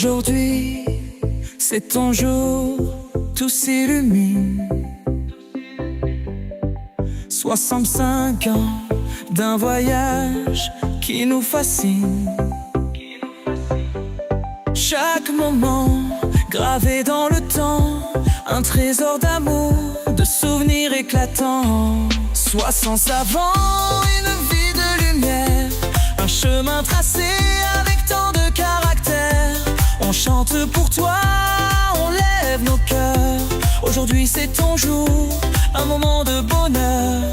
Aujourd'hui, c'est ton jour, tout s'illumine. 65 ans d'un voyage qui nous fascine. Chaque moment gravé dans le temps, un trésor d'amour, de souvenirs éclatants. 60 savants, une vie de lumière, un chemin tracé avec tant de caractère. On chante pour toi, on lève nos cœurs. Aujourd'hui c'est ton jour, un moment de bonheur.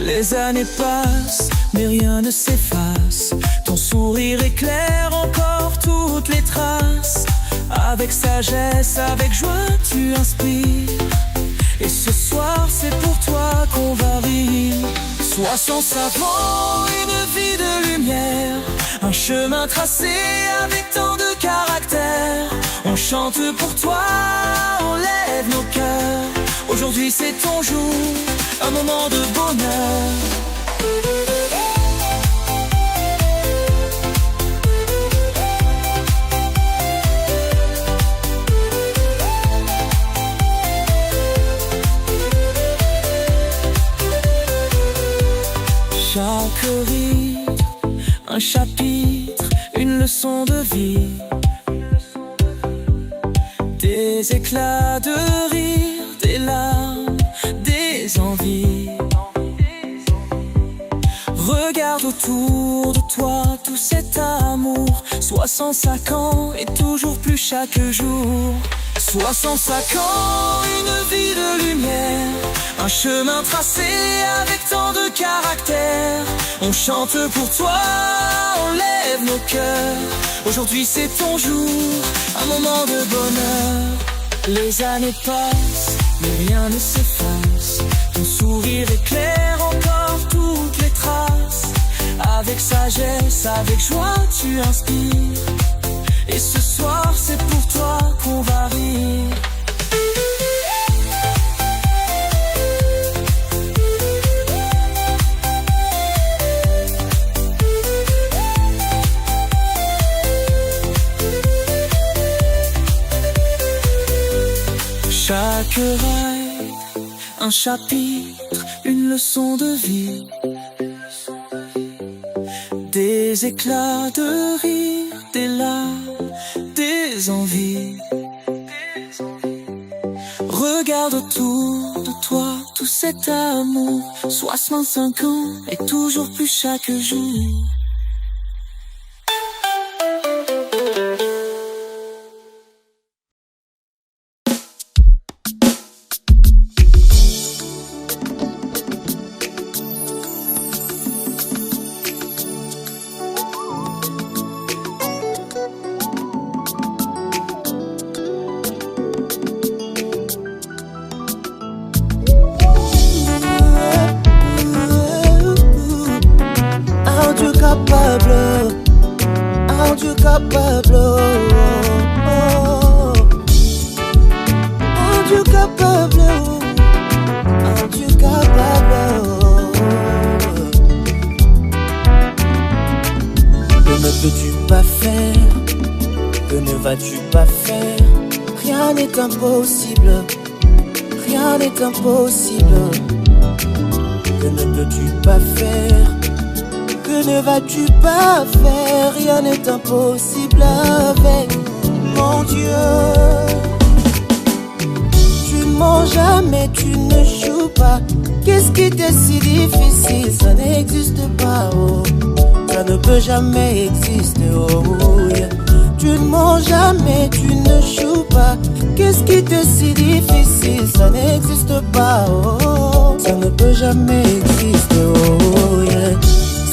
Les années passent, mais rien ne s'efface. Ton sourire éclaire encore toutes les traces. Avec sagesse, avec joie, tu inspires. Et ce soir, c'est pour toi qu'on va rire. 60 savants, une vie de lumière, un chemin tracé avec tant de caractère. On chante pour toi, on lève nos cœurs. Aujourd'hui c'est ton jour, un moment de bonheur. Chaque rythme, un chapitre, une leçon de vie. Des éclats de rire, des larmes, des envies. Regarde autour de toi tout cet amour. 65 ans et toujours plus chaque jour. 65 ans, une vie de lumière, un chemin tracé avec tant de caractère. On chante pour toi, on lève nos cœurs. Aujourd'hui c'est ton jour, un moment de bonheur. Les années passent, mais rien ne s'efface. Ton sourire éclaire encore toutes les traces. Avec sagesse, avec joie, tu inspires. Et ce soir c'est pour toi qu'on va rire. Chaque ride, un chapitre, une leçon de vie. Des éclats de rire, des larmes, des envies. Regarde autour de toi tout cet amour. 65 ans et toujours plus chaque jour. Impossible, rien n'est impossible. Que ne peux-tu pas faire? Que ne vas-tu pas faire? Rien n'est impossible avec mon Dieu. Tu ne mens jamais, tu ne joues pas. Qu'est-ce qui t'est si difficile? Ça n'existe pas, oh. Ça ne peut jamais exister, oh yeah. Tu ne mens jamais, tu ne joues pas. Qu'est-ce qui t'est si difficile? Ça n'existe pas, oh. Ça ne peut jamais exister, oh yeah.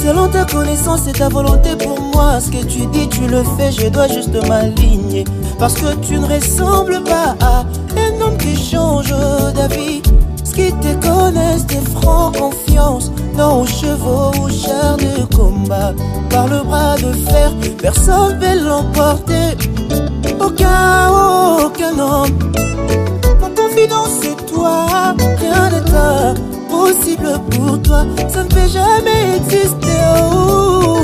Selon ta connaissance et ta volonté pour moi, ce que tu dis, tu le fais, je dois juste m'aligner. Parce que tu ne ressembles pas à un homme qui change d'avis. Ce qui te connaissent, t'es franc confiance. Non aux chevaux, aux chars de combat. Par le bras de fer, personne ne peut l'emporter. Aucun homme. Mon confidence c'est toi. Rien n'est impossible pour toi. Ça ne peut jamais exister, oh.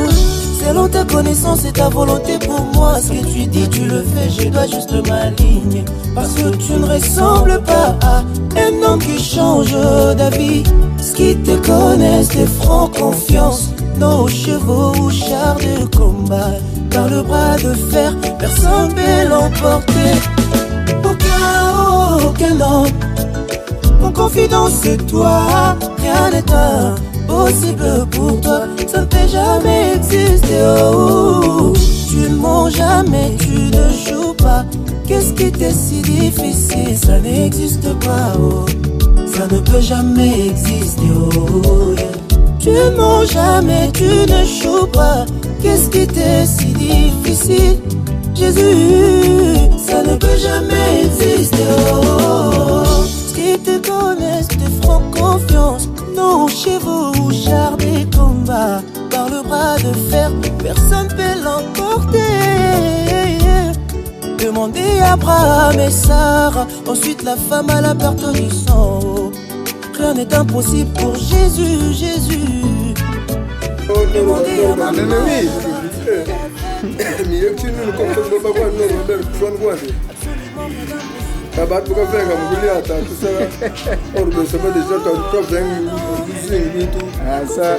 Selon ta connaissance et ta volonté pour moi, ce que tu dis, tu le fais, je dois juste m'aligner. Parce que tu ne ressembles pas à un homme qui change d'avis. Ce qui te connaissent te feront confiance. Nos chevaux ou chars de combat, par le bras de fer, personne ne peut l'emporter. Aucun homme, mon confidence c'est toi. Rien n'est impossible pour toi, ça ne peut jamais exister. Oh, tu ne mens jamais, tu ne joues pas. Qu'est-ce qui t'est si difficile, ça n'existe pas. Oh, ça ne peut jamais exister. Oh, yeah. Tu ne mens jamais, tu ne joues pas. Qu'est-ce qui t'est si difficile, Jésus, ça ne peut jamais exister. Oh, ce qui te connaissent te feront confiance. Nos chevaux ou chars des combats, par le bras de fer, personne ne peut l'emporter. Demandez à Abraham et Sarah, ensuite la femme à la perte du sang. Oh, rien n'est impossible pour Jésus, Jésus. Demandez à Abraham.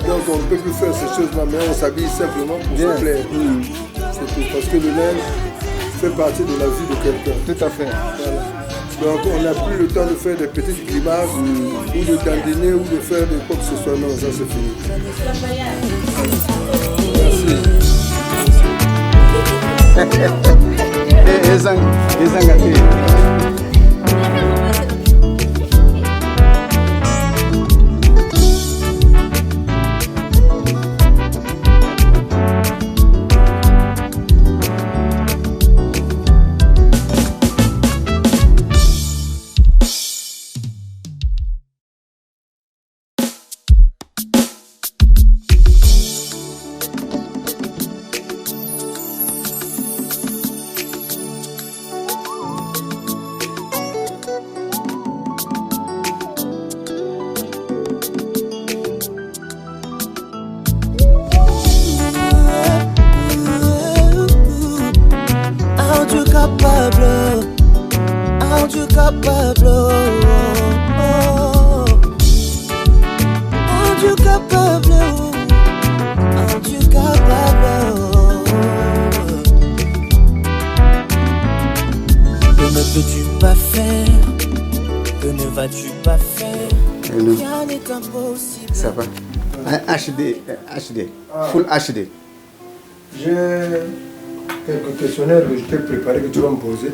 Donc on ne peut plus faire ces choses-là, mais on s'habille simplement pour se plaire. C'est tout, parce que le linge fait partie de la vie de quelqu'un. Tout à fait. Voilà. Donc on n'a plus le temps de faire des petites grimaces ou de dandiner ou de faire de quoi que ce soit. Non, ça c'est fini. Merci. Ça va. HD, Full HD. J'ai quelques questionnaires que je t'ai préparés que tu vas me poser,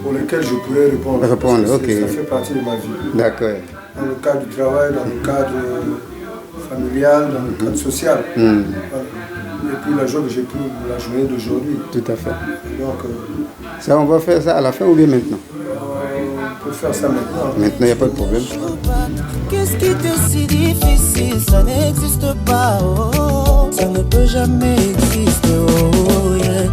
pour lesquels je pourrais répondre. Ok. Ça fait partie de ma vie. D'accord. Dans le cadre du travail, dans le cadre familial, dans le cadre social. Voilà. Et puis la joie que j'ai pris la journée d'aujourd'hui. Tout à fait. Donc, ça, on va faire ça à la fin ou bien maintenant? On peut faire ça maintenant. Maintenant, il n'y a pas de problème. Qu'est-ce qui t'est si difficile, ça n'existe pas. Oh, ça ne peut jamais exister. Oh, yeah.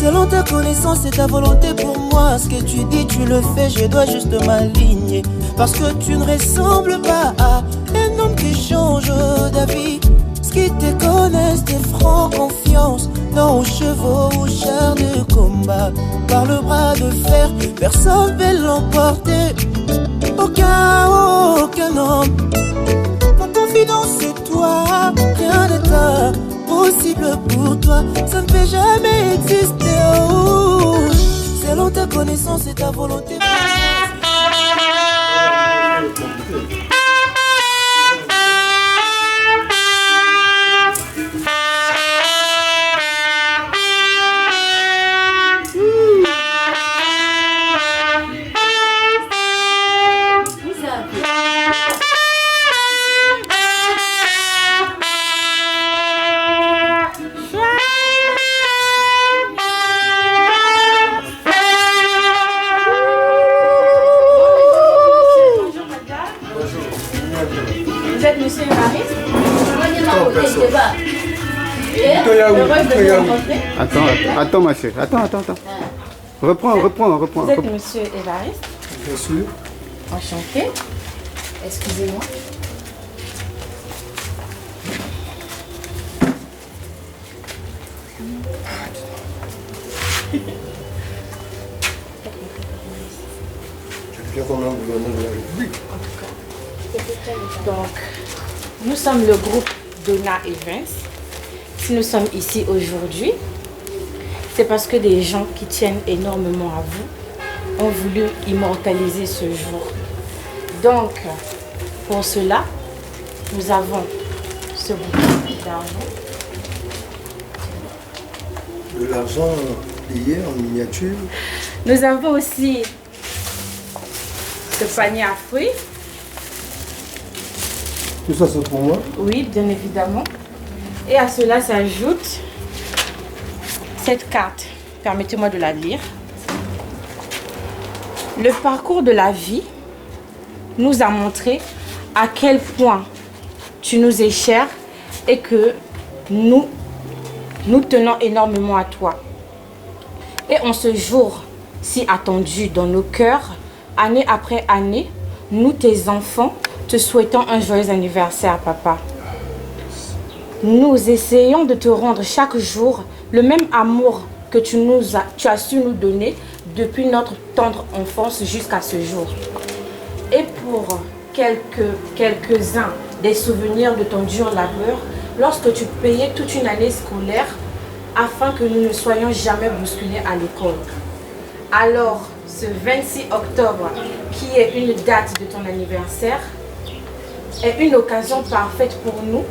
Selon ta connaissance et ta volonté pour moi, ce que tu dis, tu le fais, je dois juste m'aligner. Parce que tu ne ressembles pas à un homme qui change d'avis. Ce qui te connaissent te feront confiance. Nos chevaux ou chars de combat, par le bras de fer, personne ne peut l'emporter. Aucun homme, mon confidence c'est toi. Rien n'est impossible pour toi, ça ne peut jamais exister. Oh, selon ta connaissance et ta volonté. Attends ma chérie, attends. Reprends. Vous êtes monsieur Évariste? Bien sûr. Enchanté. Excusez-moi. Je deviens comme un gouverneur de la République. Donc, nous sommes le groupe Donna et Vince. Si nous sommes ici aujourd'hui, c'est parce que des gens qui tiennent énormément à vous ont voulu immortaliser ce jour. Donc, pour cela, nous avons ce bouquet d'argent. De l'argent plié en miniature. Nous avons aussi ce panier à fruits. Tout ça c'est pour moi. Oui, bien évidemment. Et à cela s'ajoute cette carte. Permettez-moi de la lire. Le parcours de la vie nous a montré à quel point tu nous es cher et que nous tenons énormément à toi. Et en ce jour si attendu dans nos cœurs, année après année, nous, tes enfants, te souhaitons un joyeux anniversaire, papa. Nous essayons de te rendre chaque jour le même amour que tu as su nous donner depuis notre tendre enfance jusqu'à ce jour. Et pour quelques-uns des souvenirs de ton dur labeur, lorsque tu payais toute une année scolaire afin que nous ne soyons jamais bousculés à l'école. Alors, ce 26 octobre, qui est une date de ton anniversaire, est une occasion parfaite pour nous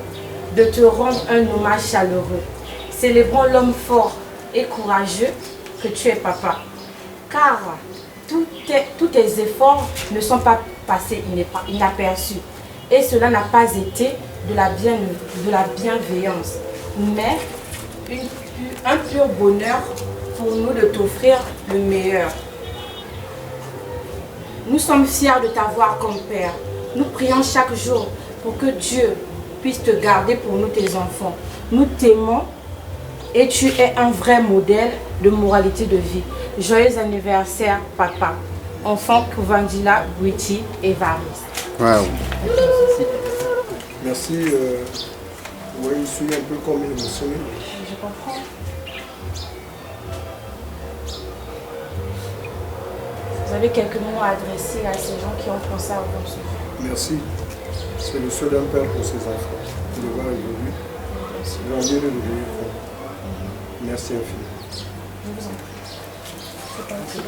de te rendre un hommage chaleureux. Célébrons l'homme fort et courageux que tu es, papa. Car tous tes efforts ne sont pas passés inaperçus. Et cela n'a pas été de la bienveillance, mais un pur bonheur pour nous de t'offrir le meilleur. Nous sommes fiers de t'avoir comme père. Nous prions chaque jour pour que Dieu puisse te garder pour nous, tes enfants. Nous t'aimons et tu es un vrai modèle de moralité de vie. Joyeux anniversaire, papa. Enfant Kouvandila Bouiti Évariste. Wow. Merci. Oui, je suis un peu comme émotionné. Je comprends. Vous avez quelques mots à adresser à ces gens qui ont pensé à vous. Merci. C'est le seul d'un père pour ses enfants. De le voir évoluer. Grandir et devenir fort. Merci infiniment. Je vous en prie. C'est parti.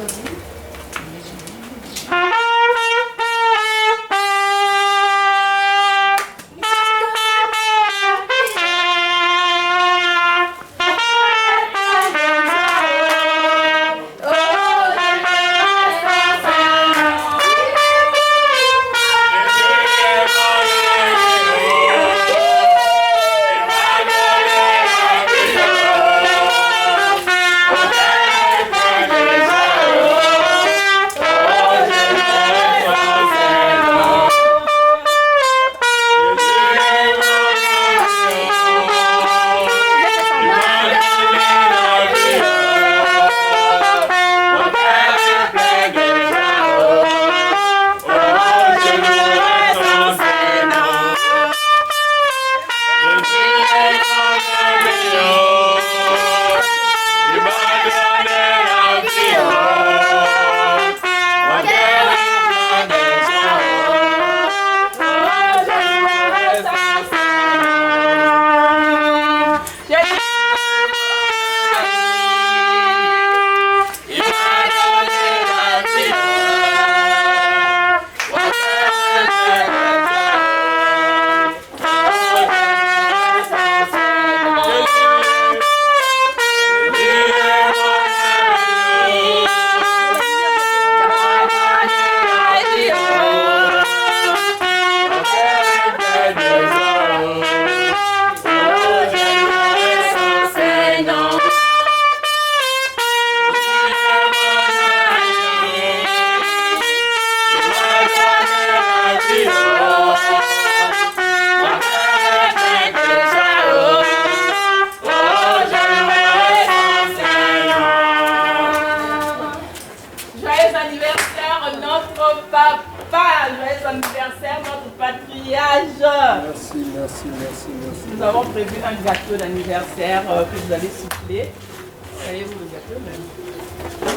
Nous avons prévu un gâteau d'anniversaire que vous allez souffler.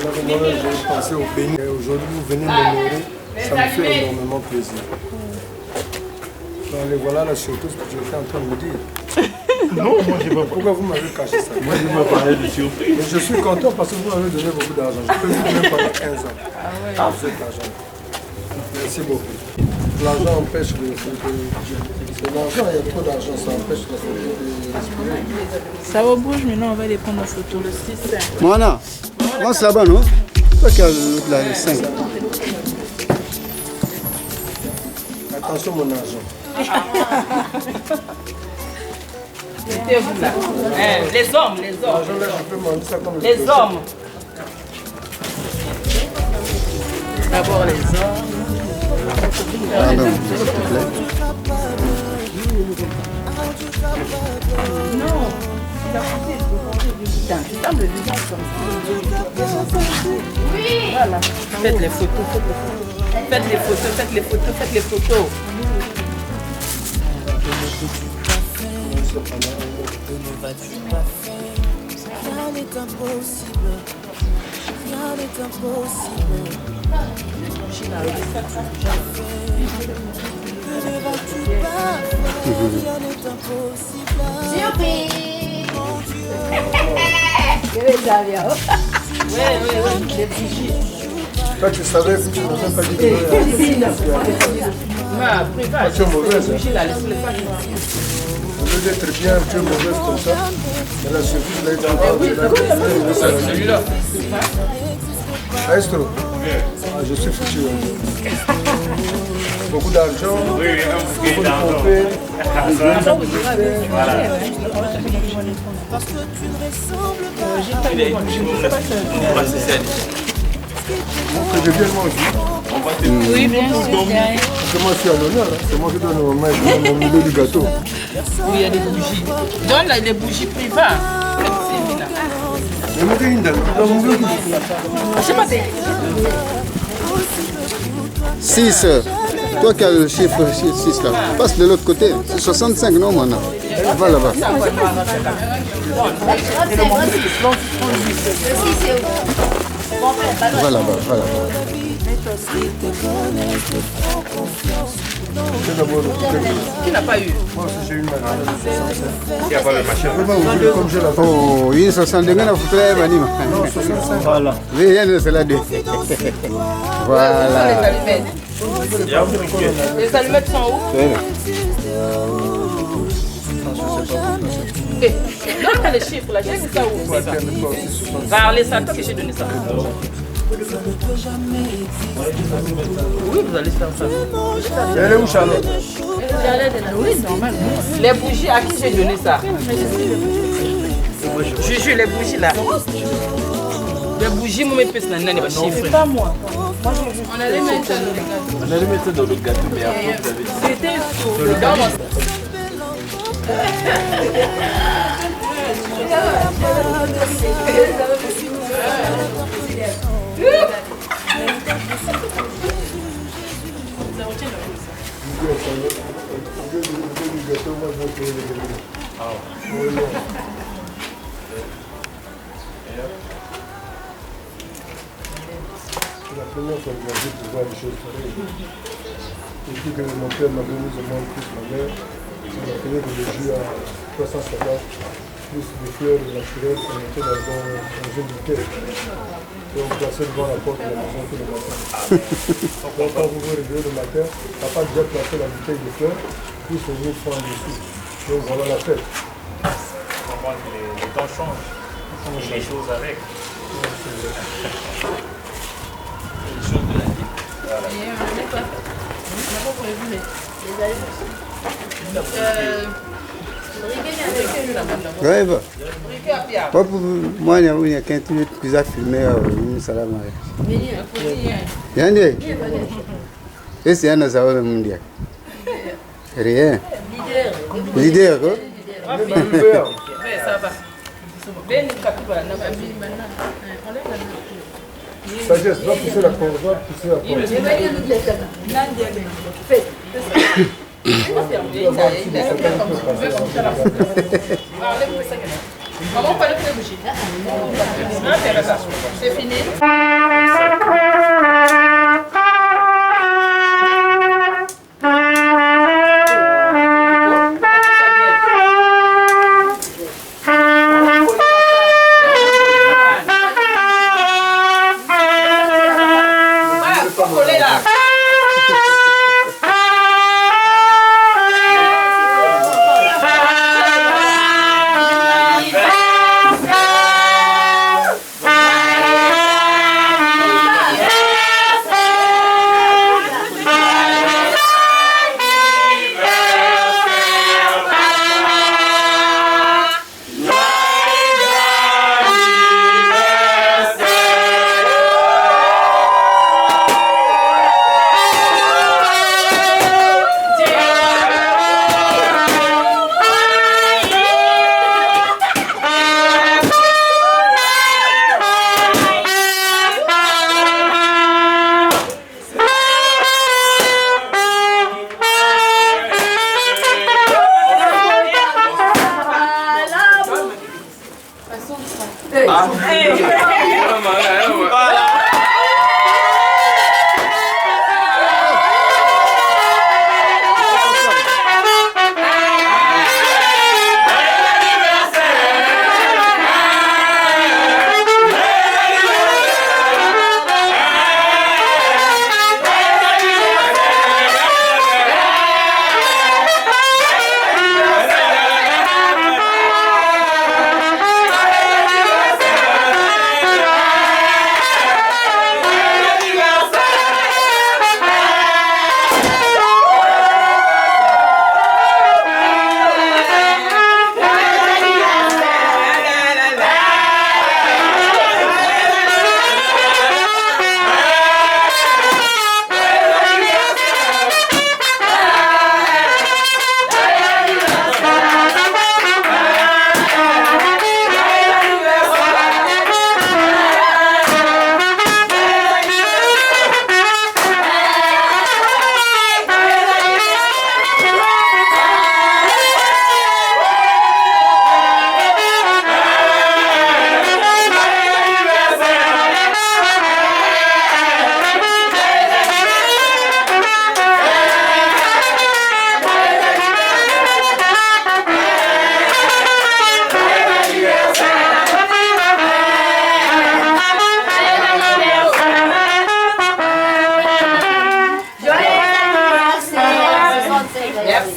Moi, j'ai pensé au béni. Aujourd'hui, vous venez m'honorer, ça me fait énormément plaisir. Donc, voilà la surprise que j'étais en train de me dire. Non, moi je ne sais pas pourquoi vous m'avez caché ça. Moi je me parlais de surprise. Mais je suis content parce que vous m'avez donné beaucoup d'argent. Je peux vous donner pendant 15 ans. Vous êtes l'argent. Merci beaucoup. L'argent empêche de... C'est l'argent, il y a trop d'argent, ça empêche de respirer. Ça va bouge, maintenant on va les prendre en photo. Le 6. Moana, avance là-bas, non? Toi qui as le 5. Attention mon argent. Mettez-vous là. Les hommes. L'argent là, je peux manger ça comme Les hommes. D'abord les hommes. Pardon, s'il te plaît. Non. Tu tapes le visage comme ça. Oui. Voilà. Faites les photos. Faites les photos. Que ne vas-tu pas faire? Rien n'est impossible. Rien n'est impossible. Que ne vas-tu pas faire? Rien n'est impossible. Mon Dieu. Oui, les bougies. Toi tu savais que tu n'as même pas dit que tu es mauvaise. Les bougies là, laisse-les pas. Au lieu d'être bien, tu es mauvaise comme ça. Mais la surprise, là, c'est celui-là. Maestro, je suis fichu. Beaucoup d'argent, beaucoup de pompées. Parce que tu ne ressembles pas. Que je vienne moi aussi. Oui, bien sûr. Parce que moi je suis à l'honneur. C'est moi qui donne au milieu du gâteau. Oui, il y a des bougies. Donne là, des bougies privées. Je me dis une dame. Je sais pas, 6. Toi qui as le chiffre 6 là, passe de l'autre côté. C'est 65, non, Moana? Va là-bas. Va là-bas. Qui n'a pas eu? Moi aussi j'ai eu une machine. Il n'y a pas de machine. Comme j'ai la Oh, il est 62, il faut faire Vanima. Voilà. Rien de cela. Voilà. Les allumettes sont où? Donne-moi les chiffres là, j'ai vu ça où? Parlez ça, toi que j'ai donné ça. Oui, vous allez faire ça. Elle est où Charlotte? Oui, normal. Les bougies, à qui j'ai donné ça? Juju, les bougies là. Les bougies, moi, mes pièces, là, n'est pas chiffré. C'est pas moi. On allait mettre dans le gâteau, mais après, vous avez dit. C'était sur le gâteau. C'est la première fois que j'ai pu voir des choses pareilles. Depuis que mon père m'a donné de moins plus ma mère, il m'a payé que je joue à 350 plus des fleurs naturelles qu'on mettait dans une bouteille. Et on plaçait devant la porte de la maison tout le matin. Donc quand vous vous réveillez le matin, papa a déjà placé la bouteille de fleurs, puis c'est venu prendre dessus. Donc voilà la fête. Les temps changent. Les choses avec. Les choses de la vie. Rêve. Pas pour moi, il y a quelqu'un qui a filmé une salade. Yandé. Et c'est un azar mondial. Rien. Leader, quoi. Ça va. Sagesse, va pousser la porte, va pousser la porte. Maman, pas le faire bouger. C'est fini.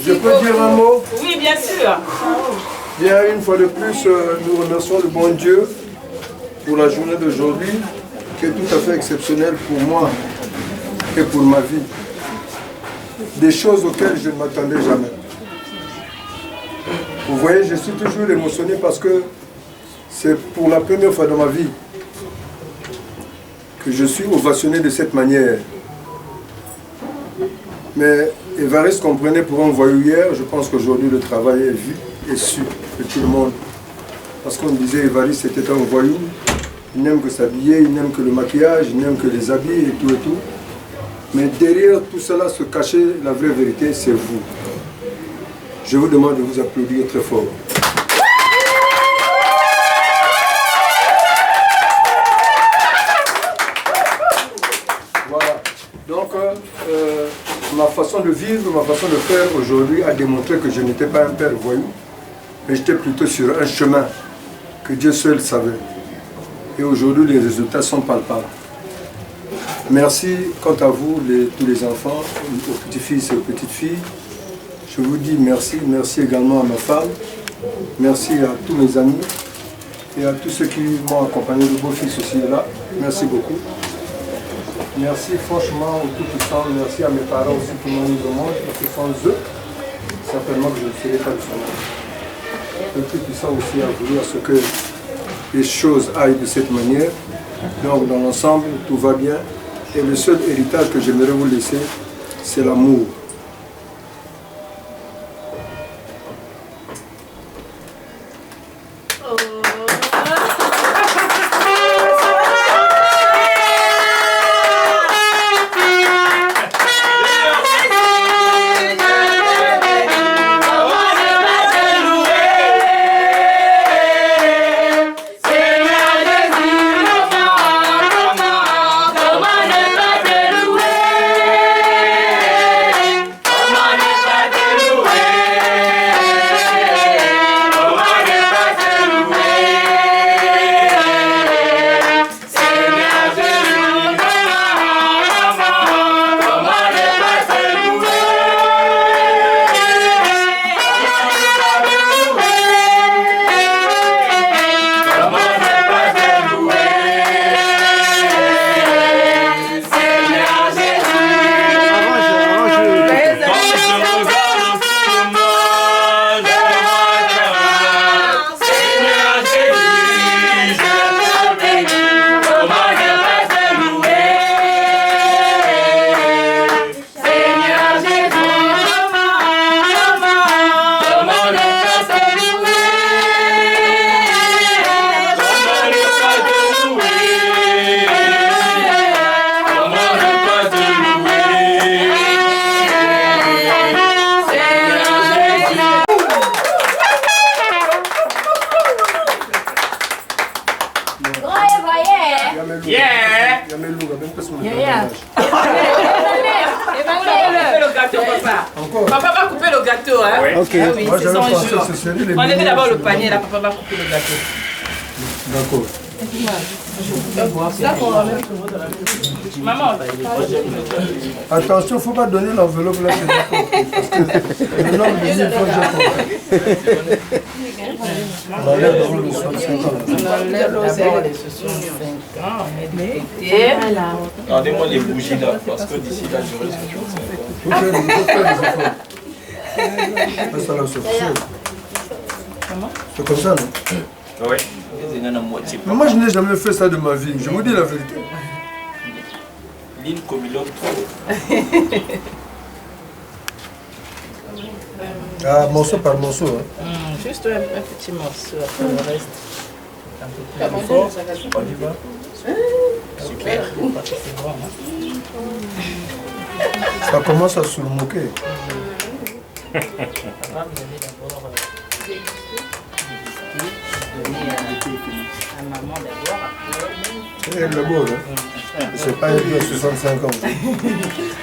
Je peux dire un mot? Oui, bien sûr. Bien, une fois de plus, nous remercions le bon Dieu pour la journée d'aujourd'hui, qui est tout à fait exceptionnelle pour moi et pour ma vie. Des choses auxquelles je ne m'attendais jamais. Vous voyez, je suis toujours émotionné parce que c'est pour la première fois dans ma vie que je suis ovationné de cette manière. Mais Évariste comprenait pour un voyou hier, je pense qu'aujourd'hui le travail est vu et su de tout le monde. Parce qu'on disait Évariste était un voyou, il n'aime que s'habiller, il n'aime que le maquillage, il n'aime que les habits et tout et tout. Mais derrière tout cela se cachait la vraie vérité, c'est vous. Je vous demande de vous applaudir très fort. Voilà. Donc, ma façon de vivre, ma façon de faire aujourd'hui a démontré que je n'étais pas un père voyou, mais j'étais plutôt sur un chemin que Dieu seul savait. Et aujourd'hui, les résultats sont palpables. Merci, quant à vous, tous les enfants, aux petits-fils et aux petites-filles. Je vous dis merci, merci également à ma femme, merci à tous mes amis et à tous ceux qui m'ont accompagné. Le beau-fils aussi est là, merci beaucoup. Merci franchement aux tout-puissants, merci à mes parents aussi qui m'ont mis au monde, parce que sans eux, certainement que je ne serais pas du monde. Le tout-puissant aussi a voulu à ce que les choses aillent de cette manière. Donc dans l'ensemble, tout va bien. Et le seul héritage que j'aimerais vous laisser, c'est l'amour. le Yaya. Couper le gâteau, papa. Encore. Papa va couper le gâteau, hein? Ouais. Ok. Ah oui, Moi, c'est j'avais son pensé jour. que ce serait les Enlevez billets, d'abord le c'est panier, bon. là, papa va couper le gâteau. D'accord. Maman, Attention, il ne faut pas donner l'enveloppe là. Parce que le nombre de billets, il faut que je comprenne. On enlève d'abord le 65 ans. on enlève d'abord les 65 ans. Et Regardez-moi les bougies là, parce que d'ici là, je reste toujours. Il faut faire des efforts. Ça, là, c'est faux. C'est comme ça, non? Oui. Mais moi, je n'ai jamais fait ça de ma vie. Je vous dis la vérité. L'île comme il trop. Ah, morceau par morceau. Hein. juste un petit morceau, après le reste. Un peu plus fort. On y va. Super. C'est bon, hein? Ça commence à se moquer. Papa, vous allez d'abord donner à maman d'abord. C'est le beau, hein. C'est pas une vie à 65 ans.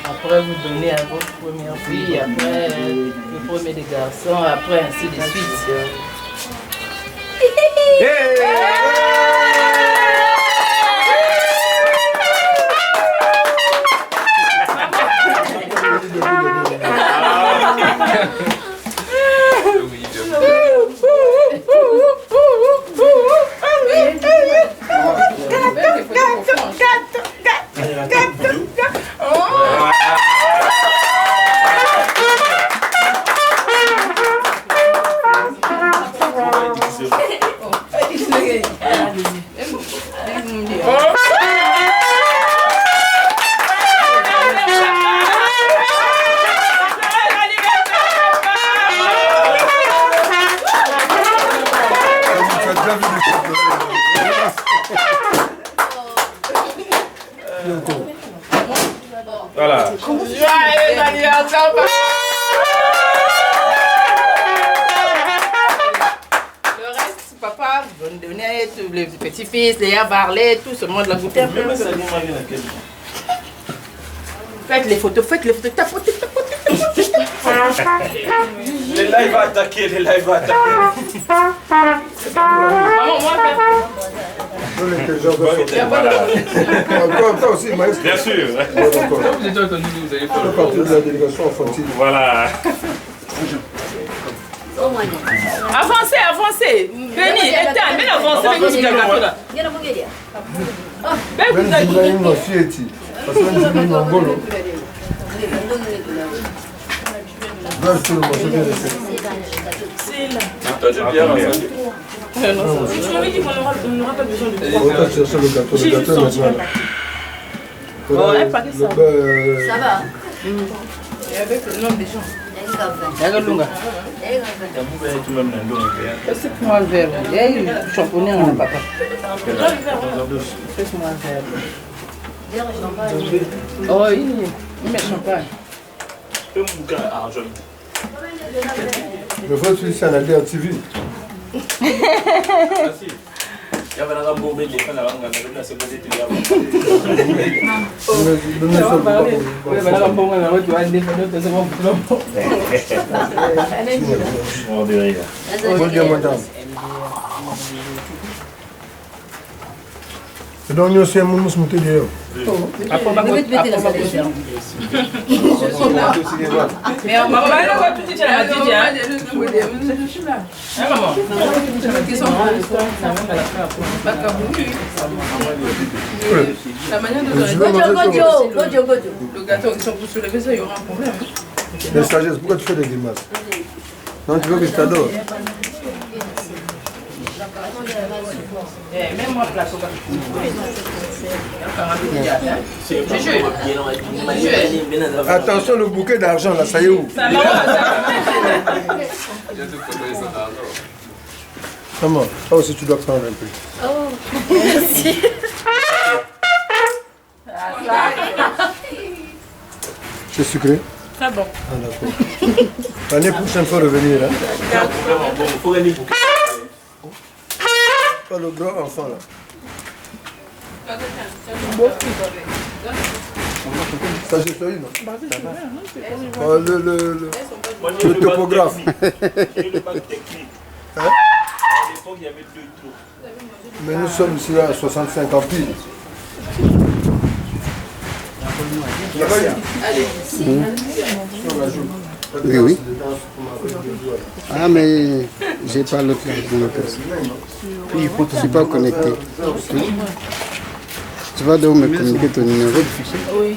Après, vous donnez à votre première fille, après le premier des garçons, après ainsi de suite. Voilà. Joyeux anniversaire, papa! Le reste, papa, vous nous donnez tous les petits-fils, les Barlet, tout ce monde la goûter un peu. Faites les photos, tapotez, tapotez. Les lives va attaquer, les lives va attaquer. Maman, moi, Encore aussi, maestro. Bien sûr. D'accord. Vous êtes entendu, vous allez Je fais partie de la délégation enfantine. Voilà. avancez, avancez. Venez, éteins, venez avancer, venez jusqu'à gâteau là. Ben Ibrahim Ofieti. Parce que Ben Ibrahim Angolo. Là, tout le monde, c'est bien resté. Toi, tu viens là. Tu m'avais dit qu'on n'aura pas besoin de On va chercher le gâteau. Le gâteau est maintenant là. Oh, un paquet ça. Ça va? Et avec le nom des gens. Regarde Lunga. C'est pour moi un verre. Il y a eu le champonnet en papa. Fais-moi un verre. Oh, il met champagne. Le vote, c'est un ADR TV. Donc, nous sommes tous montés d'ailleurs. Mais on va pas tout de suite à la petite. Maman. La manière de le gâteau qui sont pour soulever ça, il y aura un problème. Mais sagesse, pourquoi tu fais des grimaces? Non, tu veux que je t'adore? Même moi, place au Attention, le bouquet d'argent là, ça y est où? Comment? Toi aussi, tu dois prendre un peu. Oh, merci. C'est sucré? Très bon. Ah, d'accord. L'année prochaine, il faut revenir. Hein? Pas le grand enfant là. Trajectoire, non? Le topographe. J'ai le bac technique. Hein? À l'époque, il y avait 2 tours. Mais nous sommes ici à 65 ans pile. Oui, oui. Ah, mais j'ai pas l'autre là. Je suis pas connecté. Tu vas donc me communiquer ton numéro de fichier? Oui.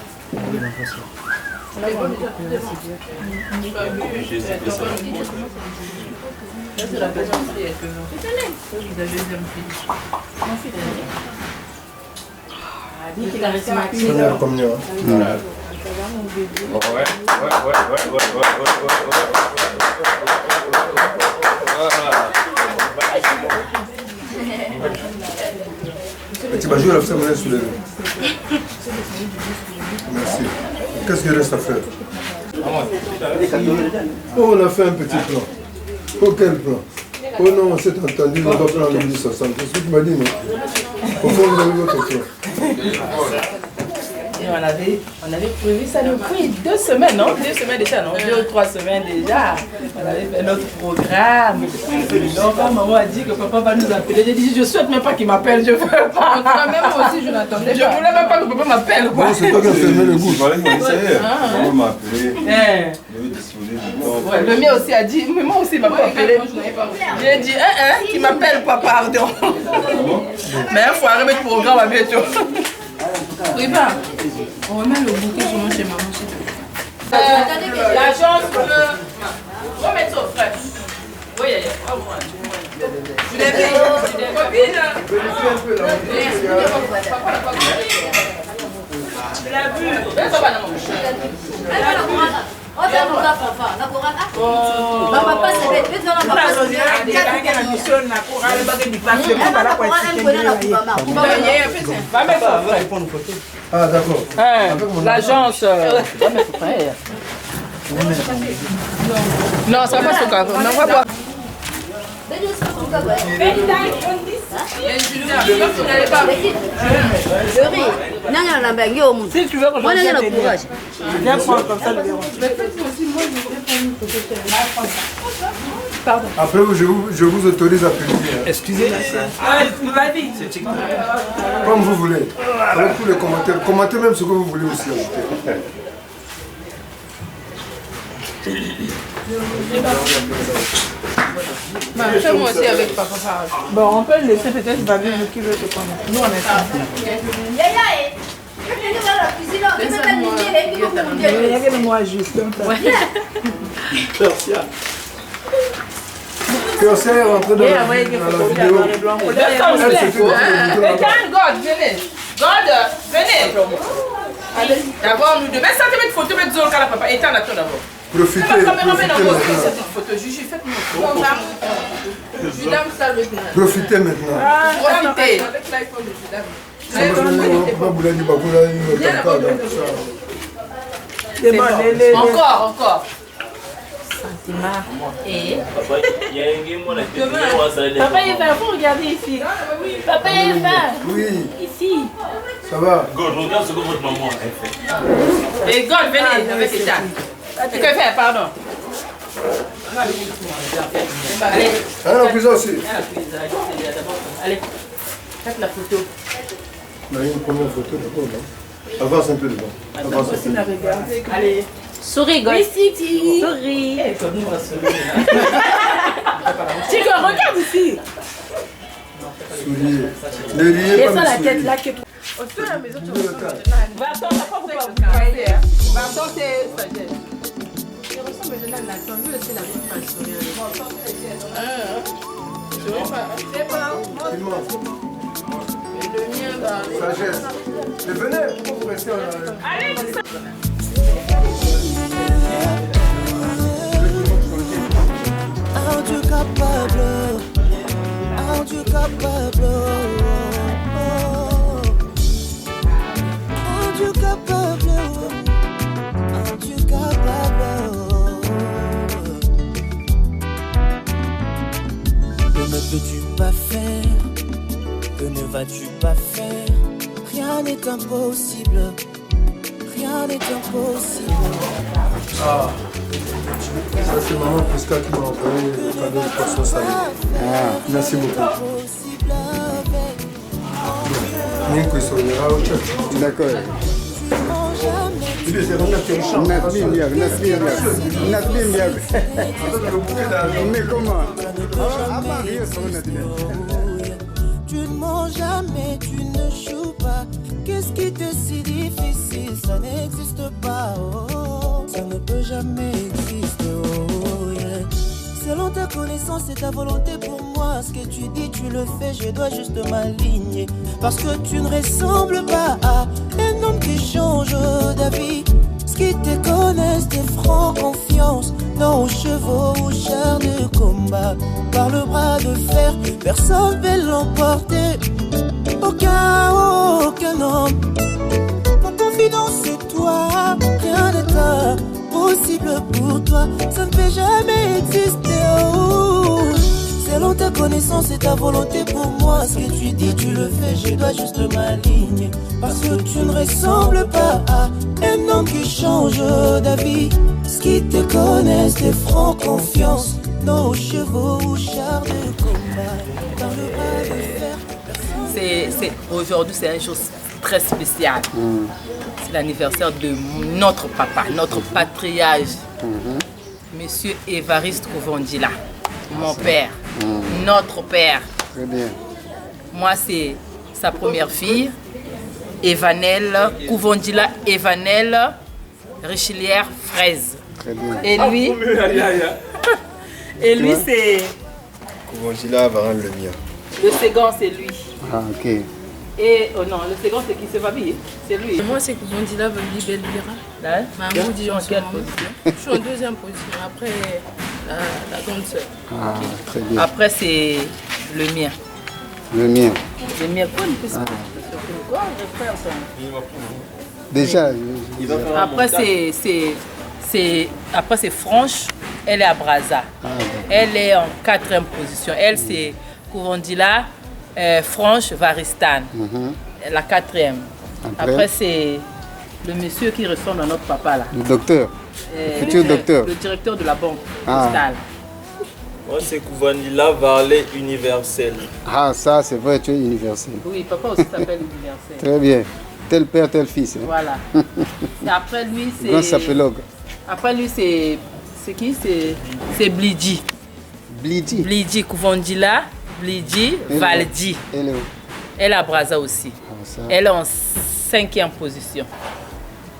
C'est la personne qui est que vous avez Combien? Tu vas jouer la femme sous les mains. Merci. Qu'est-ce qu'il reste à faire? Oh, on a fait un petit plan. Oh, quel plan? Oh non, on s'est entendu, on va prendre le 1060. C'est ce que tu m'as dit, non? Au fond, vous avez votre plan. Et on avait prévu ça depuis 2 semaines, non? 2 semaines déjà, non? 2 ou 3 semaines déjà. On avait fait notre programme. Donc quand maman a dit que papa va nous appeler, j'ai dit je souhaite même pas qu'il m'appelle, je veux pas. En tout cas, même moi aussi je n'attendais pas. Je voulais même pas que papa m'appelle. Non, c'est toi qui as fermé le goût. Maman m'a appelé. Ouais, le mien aussi a dit, mais moi aussi il m'a pas appelé. J'ai dit, qui m'appelle pas, pardon. Mais il faut arrêter le programme à bientôt. Oui, bah, on remet le bouquet sûrement chez maman. L'agence bleue. Remettez au frais. Oui, tu l'as vu? Copine. Tu l'as vu? Ah, d'accord. L'agence. Non, ça va pas se casser. On va voir. Si tu veux que je viens prendre comme ça le verrou. Pardon. Après, je vous autorise à publier. Excusez. Comme vous voulez. Avec tous les commentaires. Commentez même ce que vous voulez aussi ajouter. Fais-moi aussi avec papa. Bon, on peut le laisser peut-être Babi qui veut te prendre. Nous, on est ça. Moi juste comme ça. Persia est rentré dans la vidéo. God, venez. God, venez. D'abord, nous devons mettre photo, mettre zone quand papa. Éteins la tour d'abord. Profitez maintenant. Profitez maintenant. Encore. Et papa, il y a un game, on a fait Papa, il va, faut regarder ici. Papa, il va. Oui. Ici. Ça va? God, regarde ce que votre maman a fait. Et God, venez avec les chats. Que faire, pardon. Allez. Ah, la cuisine aussi. Allez, faites la photo. On a eu une première photo d'abord, non? Avance un peu devant. Avance un peu. Allez. Souris, God. Oui, Titi. Souris. Chico, regarde ici. Souriez. Ne riez pas, Descends la mais tête là. souriez. Au fur et à mesure, tu vas Vincent, t'as pas beaucoup à vous parler. Vincent, c'est sagesse. Il ressemble à Nathan. Lui aussi, il a pas le sourire. Le mien, Sagesse. Mais venez, pourquoi vous restez en arrière? allez, Un Dieu capable, un Dieu capable, un Dieu capable, un Dieu capable. Que ne peux-tu pas faire? Que ne vas-tu pas faire? Rien n'est impossible, rien rien n'est impossible. Ah, ça c'est maman Prisca qui m'a envoyé le cadeau de poisson salé. Ah, merci beaucoup. Nico Sonera au chat. D'accord. Mais comment? Tu ne mens jamais, tu ne joues pas. Qu'est-ce qui te si difficile? Ça n'existe pas, oh. Ça ne peut jamais exister, oh yeah. Selon ta connaissance et ta volonté pour moi, ce que tu dis, tu le fais, je dois juste m'aligner. Parce que tu ne ressembles pas à un homme qui change d'avis. Ce qui te connaissent, tes francs confiance, non aux chevaux ou chars de combat. Par le bras de fer, personne ne peut l'emporter. Aucun homme. Mon confidence c'est toi, rien n'est impossible pour toi. Ça ne peut jamais exister, oh. Selon ta connaissance et ta volonté pour moi, ce que tu dis, tu le fais, je dois juste m'aligner. Parce que tu ne ressembles pas à un homme qui change d'avis. Ce qui te connaissent, tes francs confiance, non aux chevaux ou chars de combat. Dans le bras de fer. Aujourd'hui, c'est un jour très spécial. C'est l'anniversaire de notre papa, notre patriarche, Monsieur Évariste Kouvondila, mon père, notre père. Très bien. Moi, c'est sa première fille, Evanel, Kouvondila Evanel Richelière Fraise. Très bien. Et lui, c'est... Kouvondila Varan le mien. Le second, c'est lui. Ah, ok. Et oh non, le second, c'est qui se va bien. C'est lui. Moi, c'est Kouvondila Belbira. Hein? Maman dit en quelle position. Je suis en deuxième position, après la grande sœur. Ah, très bien. Après, c'est le mien. Le mien. Le mien, quoi, Déjà. Après, c'est Franche. Elle est à Brazza. Elle est en 4e position. Elle, c'est Kouvondila Franche Varistan. La 4e. Après, c'est le monsieur qui ressemble à notre papa là. Le docteur. Le futur docteur. Le directeur de la banque postale. Moi, c'est Kouvondila Varlet Universel. Ah, ça, c'est vrai, tu es universel. Oui, papa aussi s'appelle Universel. Très bien. Tel père, tel fils. Hein. Voilà. Et après lui, c'est... Grand sapélogue. Après lui, c'est qui? C'est Blidi. Blidi. Blidi, Kouvondila, Blidi, Valdi. Elle est où? Elle est à Brazza aussi. Ah, elle est en 5e position.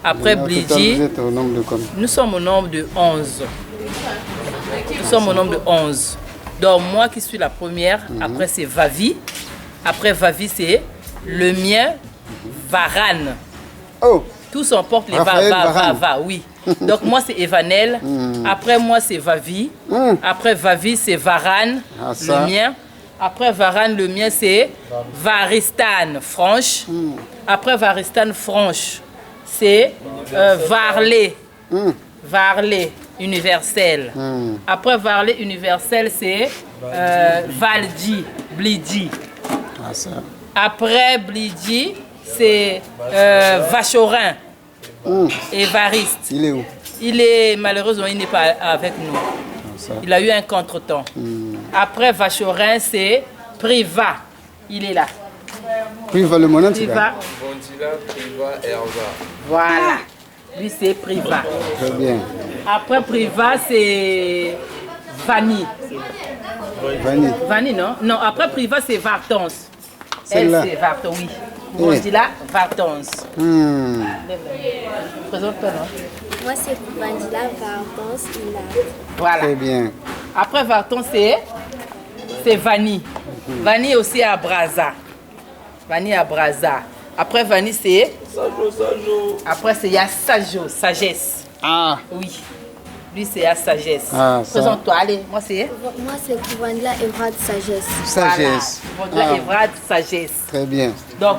Après Blidi, vous êtes au nombre de combien? Nous sommes au nombre de 11. Nous sommes au nombre de 11. Donc moi qui suis la première, après c'est Vavi. Après Vavi, c'est le mien, Varane. Oh! Tous on porte les va, oui. Donc moi c'est Evanel. Après moi c'est Vavi. Après Vavi c'est Varane, le mien. Après Varane, le mien c'est Varistan Franche. Après Varistan Franche, c'est Varlet. Varlet Universel. Après Varlet Universel, c'est Valdi, Blidi. Ah, ça. Après Blidi, c'est Vachorin. Évariste. Il est où? Il est malheureusement, il n'est pas avec nous. Il a eu un contretemps. Après Vachorin, c'est Priva. Il est là. Priva le monant, tu Priva. Kouvondila, Priva, Herva. Voilà. Lui, c'est Priva. Très bien. Après Priva, c'est Vanny. Vanny. Vanny, non? Non, après Priva, c'est Vartons. Elle, Celle-là. c'est Vartons, oui. On dit là, Vartons. Présente-toi, non? Moi, c'est Kouvondila Vartons. Voilà. Très bien. Après Vartons, c'est Vanny. Vanny aussi à Brazza. Vanny à Brazza. Après Vanny, c'est... Sajo. Après, c'est Sajo, Sagesse. Ah. Oui. Lui, c'est à Sagesse. Ah, ça. Présente-toi, allez. Moi, c'est... Moi, c'est Kouvondila Evrad Sagesse. Sagesse. Voilà. Evrad Sagesse. Très bien. Donc,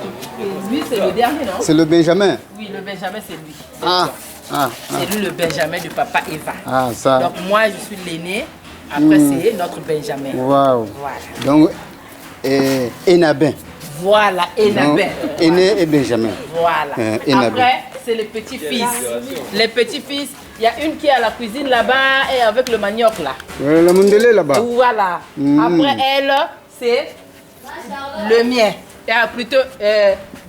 lui, c'est le dernier, non? C'est le Benjamin. Oui, le Benjamin, c'est lui. C'est lui le Benjamin du papa Eva. Ah, ça. Donc, moi, je suis l'aîné. Après, c'est notre Benjamin. Waouh. Voilà. Donc, Enabin. Voilà, Enabel. Aîné et Benjamin. Voilà. Enabel. Après, c'est les petits-fils. Les petits-fils, il y a une qui est à la cuisine là-bas et avec le manioc là. La Mondelé là-bas. Voilà. Après elle, c'est le mien. Il y a plutôt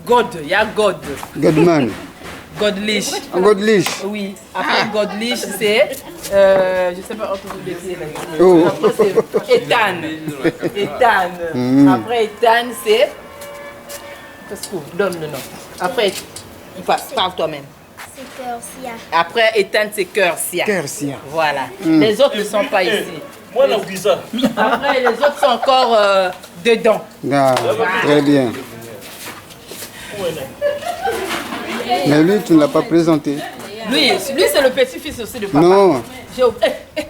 God. Il y a God. Godman. Godlich. Godlich. Oui. Après Godlich, c'est. Je ne sais pas comment vous dire. Oh. Après, c'est Ethan. Ethan. Après Ethan, c'est. Qu'est-ce que vous donne le nom? Après, parle toi-même. C'est Cœur-Sia. Après Ethan, c'est Cœur-Sia. Cœur-Sia. Voilà. Les autres ne sont pas ici. Moi, non, plus ça. Après, les autres sont encore dedans. Ah, très bien. Mais lui, tu ne l'as pas présenté. Lui c'est le petit-fils aussi de papa. Non.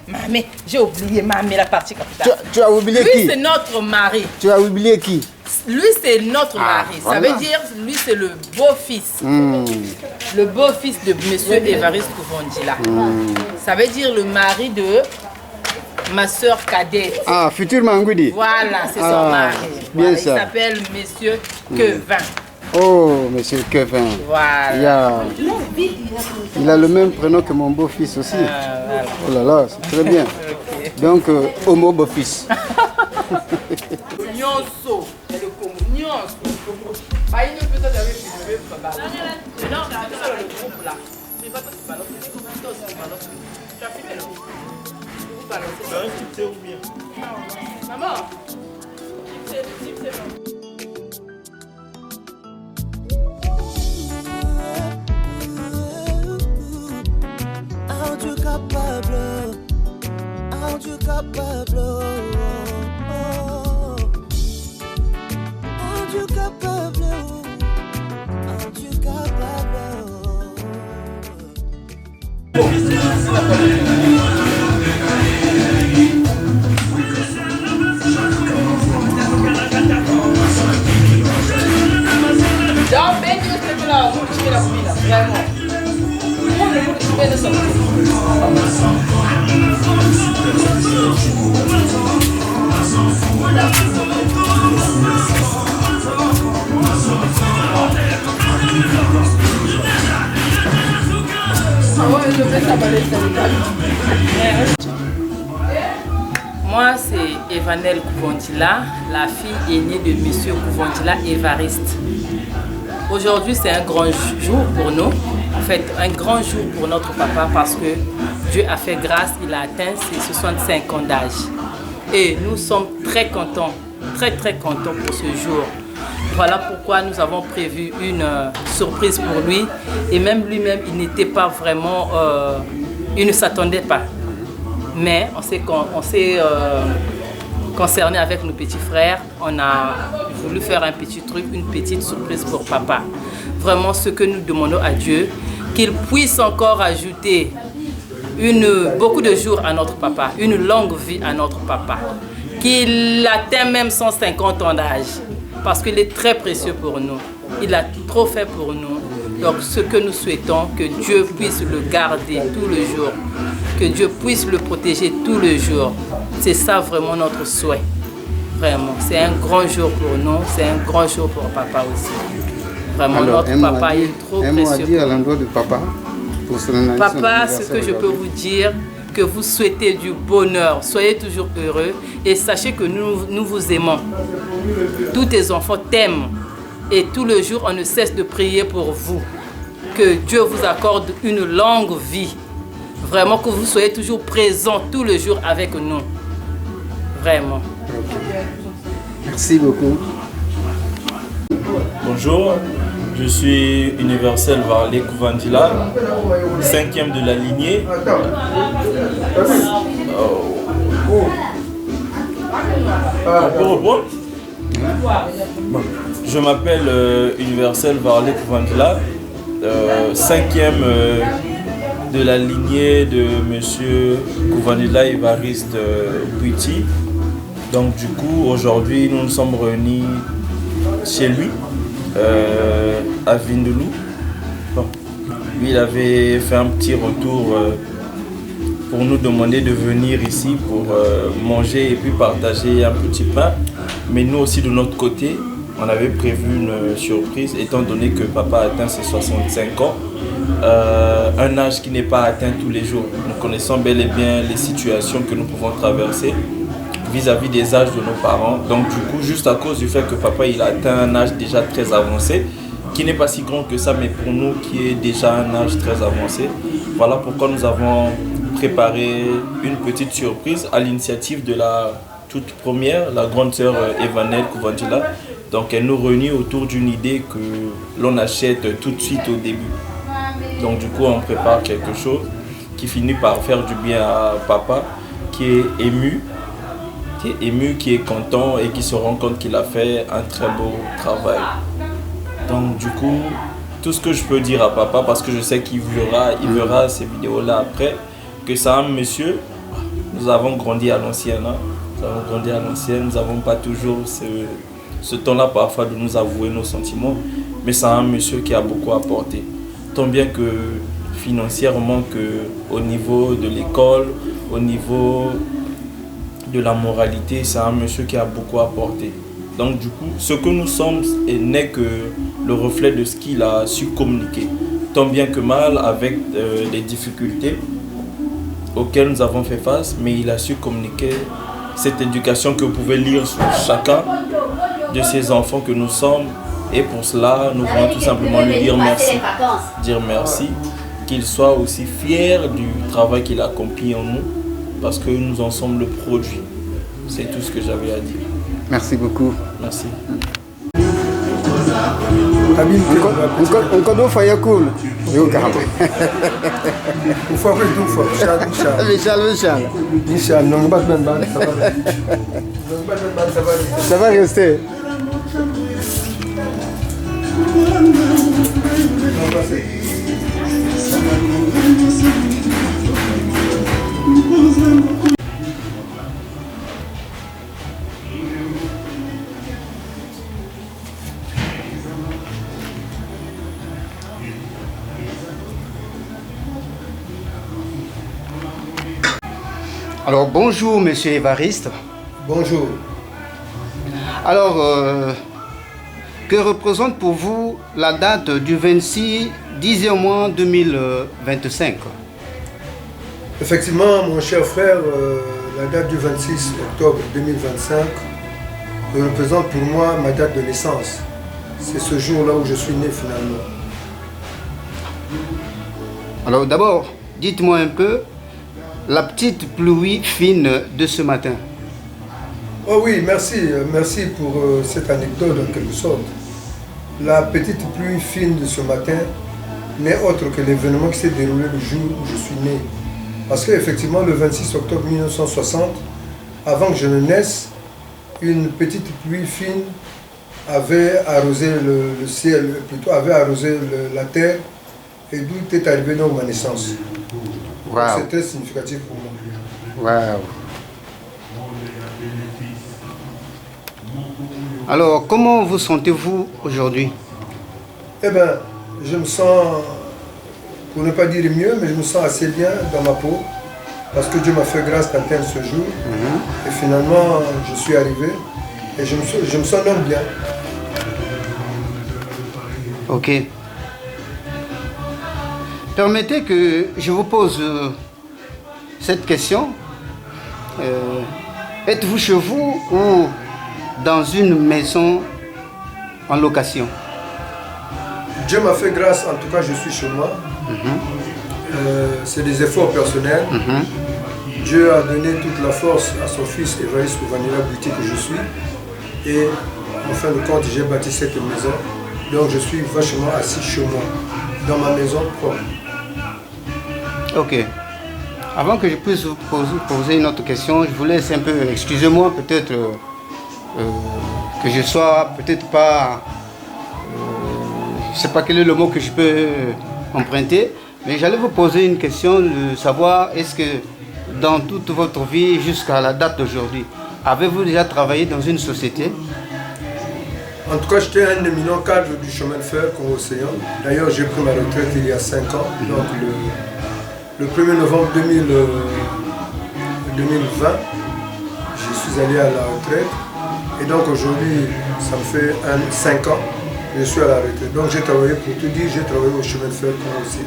Mamie, j'ai oublié Mamie, la partie capitale. Tu as oublié lui, qui? Lui, c'est notre mari. Tu as oublié qui? Lui, c'est notre mari. Voilà. Ça veut dire, lui, c'est le beau-fils. Le beau-fils de monsieur Évariste Kouvondila. Ça veut dire le mari de ma soeur cadette. Ah, futur Mangoudi. Voilà, c'est son mari. Bien Voilà, ça. il s'appelle monsieur Kevin. Oh, monsieur Kevin. Voilà. Il a le même prénom que mon beau-fils aussi. Voilà. Oh là là, c'est très bien. Okay. Donc, homo beau-fils. Nyonso, elle est comme Nyonso. Bah, il ne peut pas avec le papa. Non, c'est ça le groupe là. C'est pas toi qui balances, c'est toi aussi qui balances. Tu as filmé là? Vous balancez. Tu sais ou bien? Non. Maman, tu sais. Dieu capable, un Dieu capable, un Dieu capable, un Dieu capable. Donc, ben, tu veux là, tu fais la comida, vraiment. Moi, c'est Evanel Kouvondila, la fille aînée de monsieur Kouvondila Évariste. Aujourd'hui, c'est un grand jour pour nous. En fait, un grand jour pour notre papa parce que Dieu a fait grâce, il a atteint ses 65 ans d'âge. Et nous sommes très contents, très contents pour ce jour. Voilà pourquoi nous avons prévu une surprise pour lui. Et même lui-même, il n'était pas vraiment... il ne s'attendait pas. Mais on s'est concerné avec nos petits frères. On a voulu faire un petit truc, une petite surprise pour papa. Vraiment ce que nous demandons à Dieu, qu'il puisse encore ajouter beaucoup de jours à notre papa, une longue vie à notre papa. Qu'il atteigne même 150 ans d'âge. Parce qu'il est très précieux pour nous. Il a trop fait pour nous. Donc ce que nous souhaitons, que Dieu puisse le garder tout le jour. Que Dieu puisse le protéger tout le jour. C'est ça vraiment notre souhait. Vraiment, c'est un grand jour pour nous, c'est un grand jour pour papa aussi. Vraiment, alors, notre papa est trop précieux. Un mot à dire à l'endroit de papa pour son papa, ce que je peux vous dire, que vous souhaitez du bonheur, soyez toujours heureux et sachez que nous vous aimons. Tous tes enfants t'aiment et tout le jour on ne cesse de prier pour vous. Que Dieu vous accorde une longue vie. Vraiment que vous soyez toujours présents tout le jour avec nous. Vraiment. Merci beaucoup. Bonjour, je suis Universel Varley Kouvondila, 5e de la lignée. On peut reprendre? Bon. Je m'appelle Universel Varley Kouvondila, 5e de la lignée de monsieur Kouvondila Évariste Bouiti. Donc du coup, aujourd'hui, nous nous sommes réunis chez lui, à Vindelou. Bon. Lui, il avait fait un petit retour pour nous demander de venir ici pour manger et puis partager un petit pain. Mais nous aussi, de notre côté, on avait prévu une surprise, étant donné que papa a atteint ses 65 ans, un âge qui n'est pas atteint tous les jours. Nous connaissons bel et bien les situations que nous pouvons traverser vis-à-vis des âges de nos parents. Donc du coup, juste à cause du fait que papa il a atteint un âge déjà très avancé, qui n'est pas si grand que ça, mais pour nous qui est déjà un âge très avancé, voilà pourquoi nous avons préparé une petite surprise à l'initiative de la toute première, la grande sœur Evanel Kouvandjila. Donc elle nous réunit autour d'une idée que l'on achète tout de suite au début. Donc du coup on prépare quelque chose qui finit par faire du bien à papa, qui est ému, qui est content et qui se rend compte qu'il a fait un très beau travail. Donc du coup, tout ce que je peux dire à papa, parce que je sais qu'il verra ces vidéos-là après, que c'est un monsieur, nous avons grandi à l'ancienne, hein. Nous avons grandi à l'ancienne, nous n'avons pas toujours ce temps-là parfois de nous avouer nos sentiments, mais c'est un monsieur qui a beaucoup apporté. Tant bien que financièrement qu'au niveau de l'école, au niveau de la moralité, c'est un monsieur qui a beaucoup apporté. Donc du coup, ce que nous sommes n'est que le reflet de ce qu'il a su communiquer. Tant bien que mal avec les difficultés auxquelles nous avons fait face, mais il a su communiquer cette éducation que vous pouvez lire sur chacun de ces enfants que nous sommes. Et pour cela, nous voulons tout simplement lui dire merci. Dire merci, qu'il soit aussi fier du travail qu'il a accompli en nous, parce que nous en sommes le produit. C'est tout ce que j'avais à dire. Merci beaucoup. Merci. Encore deux fois, il y a cool. Une fois, après deux fois. Michel, non, pas de même, ça va rester. Alors bonjour Monsieur Évariste. Bonjour. Alors, que représente pour vous la date du 26 10e mois 2025? Effectivement, mon cher frère, la date du 26 octobre 2025 représente pour moi ma date de naissance. C'est ce jour-là où je suis né finalement. Alors d'abord, dites-moi un peu la petite pluie fine de ce matin. Oh oui, merci pour cette anecdote en quelque sorte. La petite pluie fine de ce matin n'est autre que l'événement qui s'est déroulé le jour où je suis né. Parce qu'effectivement, le 26 octobre 1960, avant que je ne naisse, une petite pluie fine avait arrosé le ciel, plutôt avait arrosé la terre, et d'où est arrivée donc ma naissance. Wow. C'était significatif pour moi. Wow. Alors, comment vous sentez-vous aujourd'hui? Eh bien, je me sens, pour ne pas dire mieux, mais je me sens assez bien dans ma peau, parce que Dieu m'a fait grâce d'atteindre ce jour. Et finalement, je suis arrivé, et je me sens même bien. Ok. Permettez que je vous pose cette question. Êtes-vous chez vous ou dans une maison en location? Dieu m'a fait grâce, en tout cas je suis chez moi. C'est des efforts personnels. Dieu a donné toute la force à son fils Évariste Kouvandjila Bouti que je suis. Et en fin de compte, j'ai bâti cette maison. Donc je suis vachement assis chez moi, dans ma maison propre. Ok. Avant que je puisse vous poser une autre question, je vous laisse un peu, excusez-moi peut-être que je sois peut-être pas, je ne sais pas quel est le mot que je peux emprunter, mais j'allais vous poser une question de savoir est-ce que dans toute votre vie jusqu'à la date d'aujourd'hui, avez-vous déjà travaillé dans une société? En tout cas, j'étais un éminent cadre du chemin de fer Congo-Océan. D'ailleurs, j'ai pris ma retraite il y a 5 ans, donc le 1er novembre 2020, je suis allé à la retraite. Et donc aujourd'hui, ça me fait 5 ans, je suis à la retraite. Donc j'ai travaillé, pour tout dire, j'ai travaillé au chemin de fer aussi.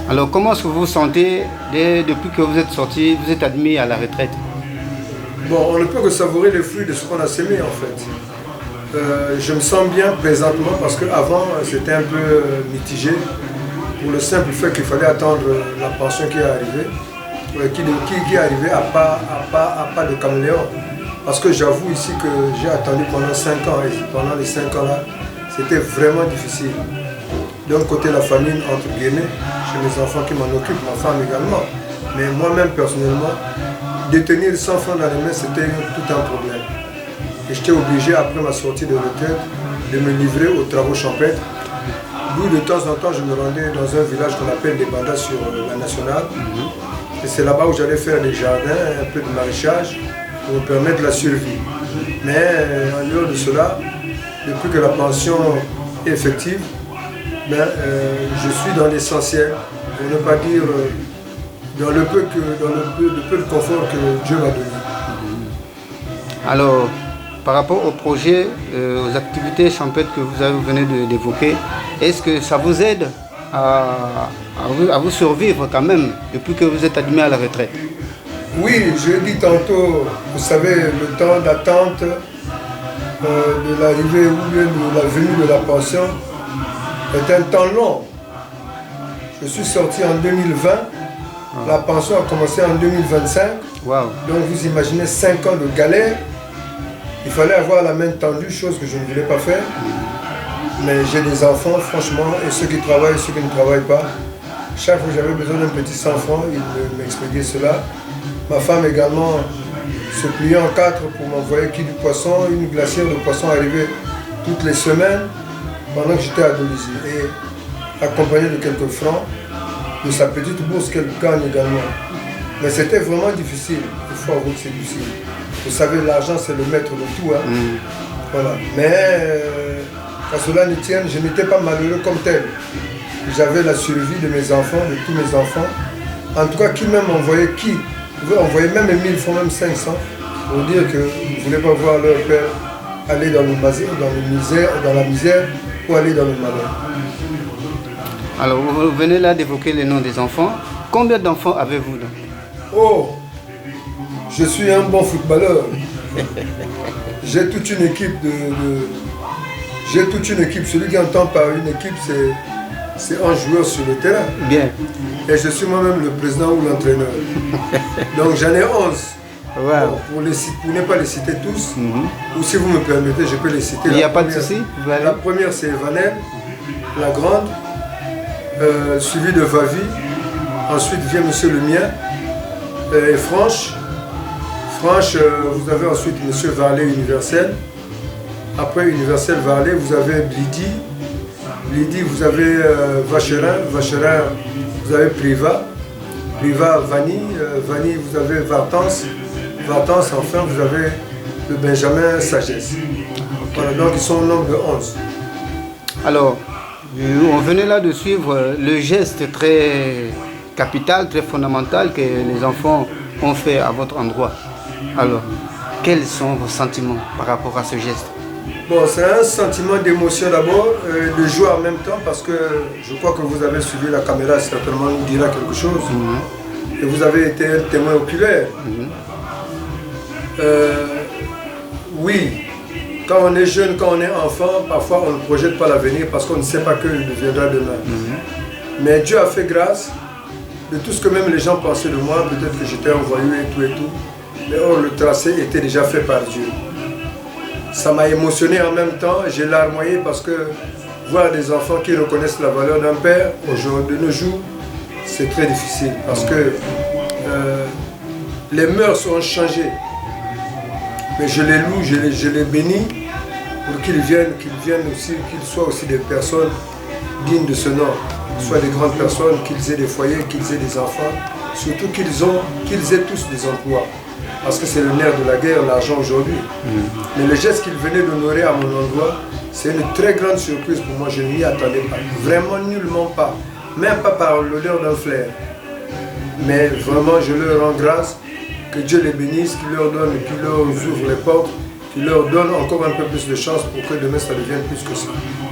Alors comment est-ce que vous vous sentez depuis que vous êtes sorti, vous êtes admis à la retraite? Bon, on ne peut que savourer les fruits de ce qu'on a semé en fait. Je me sens bien présentement parce qu'avant c'était un peu mitigé pour le simple fait qu'il fallait attendre la pension qui est arrivée, qui est arrivée à pas de caméléon. Parce que j'avoue ici que j'ai attendu pendant 5 ans et pendant les 5 ans là, c'était vraiment difficile. D'un côté la famine entre guillemets, chez mes enfants qui m'en occupent, ma femme également. Mais moi-même personnellement, détenir 100 francs dans les mains, c'était tout un problème. Et j'étais obligé, après ma sortie de retraite, de me livrer aux travaux champêtres. D'où de temps en temps, je me rendais dans un village qu'on appelle des Bandas sur la nationale. Et c'est là-bas où j'allais faire des jardins, un peu de maraîchage, pour me permettre la survie. Mais en dehors de cela, depuis que la pension est effective, je suis dans l'essentiel, pour ne pas dire dans le peu de confort que Dieu m'a donné. Alors, par rapport au projet, aux activités champêtres que vous venez d'évoquer, est-ce que ça vous aide à vous survivre quand même depuis que vous êtes admis à la retraite? Oui, je dis tantôt, vous savez, le temps d'attente de l'arrivée ou bien de la venue de la pension est un temps long. Je suis sorti en 2020, la pension a commencé en 2025. Wow. Donc vous imaginez 5 ans de galère. Il fallait avoir la main tendue, chose que je ne voulais pas faire. Mais j'ai des enfants, franchement, et ceux qui travaillent, ceux qui ne travaillent pas. Chaque fois que j'avais besoin d'un petit 100 francs, ils m'expédiaient cela. Ma femme également se pliait en 4 pour m'envoyer du poisson, une glacière de poisson arrivait toutes les semaines pendant que j'étais à Dolisie. Et accompagné de quelques francs, de sa petite bourse qu'elle gagne également. Mais c'était vraiment difficile. Il faut avouer que c'est difficile. Vous savez, l'argent, c'est le maître de tout. Hein. Voilà. Mais quand cela ne tienne, je n'étais pas malheureux comme tel. J'avais la survie de mes enfants, de tous mes enfants. En tout cas, qui même envoyait, qui pouvait envoyer même 1000 francs, même 500, pour dire qu'ils ne voulaient pas voir leur père aller dans la misère ou aller dans le malheur. Alors, vous venez là d'évoquer les noms des enfants. Combien d'enfants avez-vous là? Oh, je suis un bon footballeur. J'ai toute une équipe J'ai toute une équipe. Celui qui entend par une équipe, c'est un joueur sur le terrain. Bien. Et je suis moi-même le président ou l'entraîneur. Donc j'en ai 11. Wow. Bon, pour ne pas les citer tous, ou si vous me permettez, je peux les citer. Il n'y a pas de souci. La première, c'est Vanel, la grande, suivi de Vavi. Ensuite vient Monsieur le mien, et Franche. Franche, vous avez ensuite Monsieur Varlet Universel. Après Universel Varlet, vous avez Blidi. Blidi, vous avez Vacherin. Vacherin, vous avez Priva. Priva, Vanille. Vanille, vous avez Vartance. Vartance, enfin, vous avez le Benjamin Sagesse. Voilà, donc ils sont au nombre de 11. Alors, on venait là de suivre le geste très capital, très fondamental que les enfants ont fait à votre endroit. Alors, quels sont vos sentiments par rapport à ce geste? Bon, c'est un sentiment d'émotion d'abord, de joie en même temps, parce que je crois que vous avez suivi la caméra, certainement nous dira quelque chose. Et vous avez été un témoin oculaire. Oui, quand on est jeune, quand on est enfant, parfois on ne projette pas l'avenir parce qu'on ne sait pas qu'il deviendra demain. Mais Dieu a fait grâce de tout ce que même les gens pensaient de moi, peut-être que j'étais un voyou et tout. Mais or, le tracé était déjà fait par Dieu. Ça m'a émotionné en même temps, j'ai larmoyé parce que voir des enfants qui reconnaissent la valeur d'un père, aujourd'hui, de nos jours, c'est très difficile parce que les mœurs ont changé. Mais je les loue, je les bénis pour qu'ils viennent aussi, qu'ils soient aussi des personnes dignes de ce nom, qu'ils soient des grandes personnes, qu'ils aient des foyers, qu'ils aient des enfants, surtout qu'ils aient tous des emplois. Parce que c'est le nerf de la guerre, l'argent aujourd'hui. Mais le geste qu'il venait d'honorer à mon endroit, c'est une très grande surprise pour moi, je ne m'y attendais pas. Vraiment nullement pas. Même pas par l'odeur d'un flair. Mais vraiment, je leur rends grâce, que Dieu les bénisse, qu'il leur donne et qu'il leur ouvre les portes, qui leur donne encore un peu plus de chance pour que demain ça devienne plus que ça.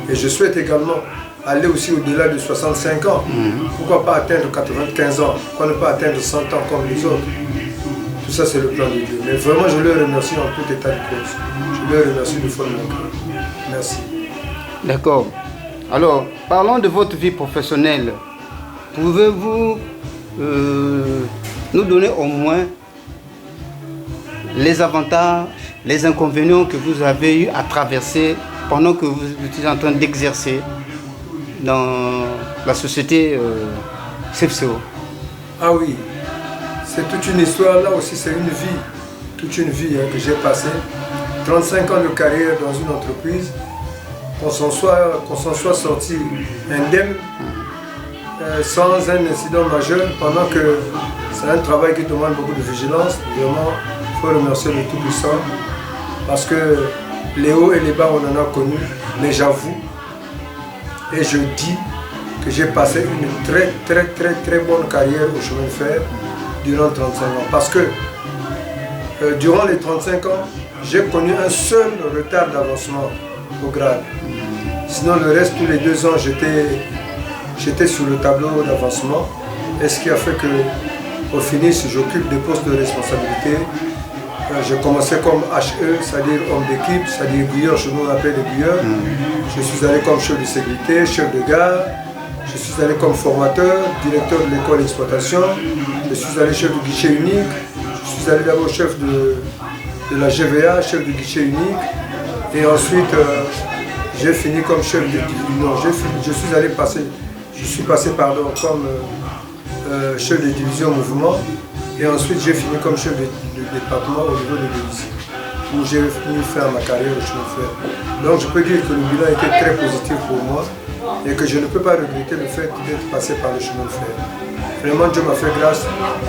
Et je souhaite également aller aussi au-delà de 65 ans. Pourquoi pas atteindre 95 ans? Pourquoi ne pas atteindre 100 ans comme les autres? Tout ça, c'est le plan de Dieu. Mais vraiment, je leur remercie en tout état de cause. Je leur remercie du fond de mon cœur. Merci. D'accord. Alors, parlons de votre vie professionnelle. Pouvez-vous nous donner au moins les avantages, les inconvénients que vous avez eu à traverser pendant que vous étiez en train d'exercer dans la société CFCO? Ah oui, c'est toute une histoire. Là aussi, c'est une vie, toute une vie que j'ai passée. 35 ans de carrière dans une entreprise, qu'on s'en soit sorti indemne, sans un incident majeur, pendant que c'est un travail qui demande beaucoup de vigilance. Vraiment, il faut remercier le Tout-Puissant, parce que les hauts et les bas, on en a connu, mais j'avoue, et je dis que j'ai passé une très bonne carrière au chemin de fer durant 35 ans. Parce que durant les 35 ans, j'ai connu un seul retard d'avancement au grade. Sinon, le reste, tous les 2 ans, j'étais sur le tableau d'avancement. Et ce qui a fait qu'au finish, j'occupe des postes de responsabilité. J'ai commencé comme HE, c'est-à-dire homme d'équipe, c'est-à-dire bouilleur, chez nous on appelle les bouilleurs. Je suis allé comme chef de sécurité, chef de gare. Je suis allé comme formateur, directeur de l'école d'exploitation. Je suis allé chef du guichet unique. Je suis allé d'abord chef de la GVA, chef du guichet unique. Et ensuite, j'ai fini comme chef de division. Je suis passé comme chef de division mouvement. Et ensuite, j'ai fini comme chef de département au niveau de l'Élysée, où j'ai fini faire ma carrière au chemin de fer. Donc, je peux dire que le bilan était très positif pour moi et que je ne peux pas regretter le fait d'être passé par le chemin de fer. Vraiment, Dieu m'a fait grâce.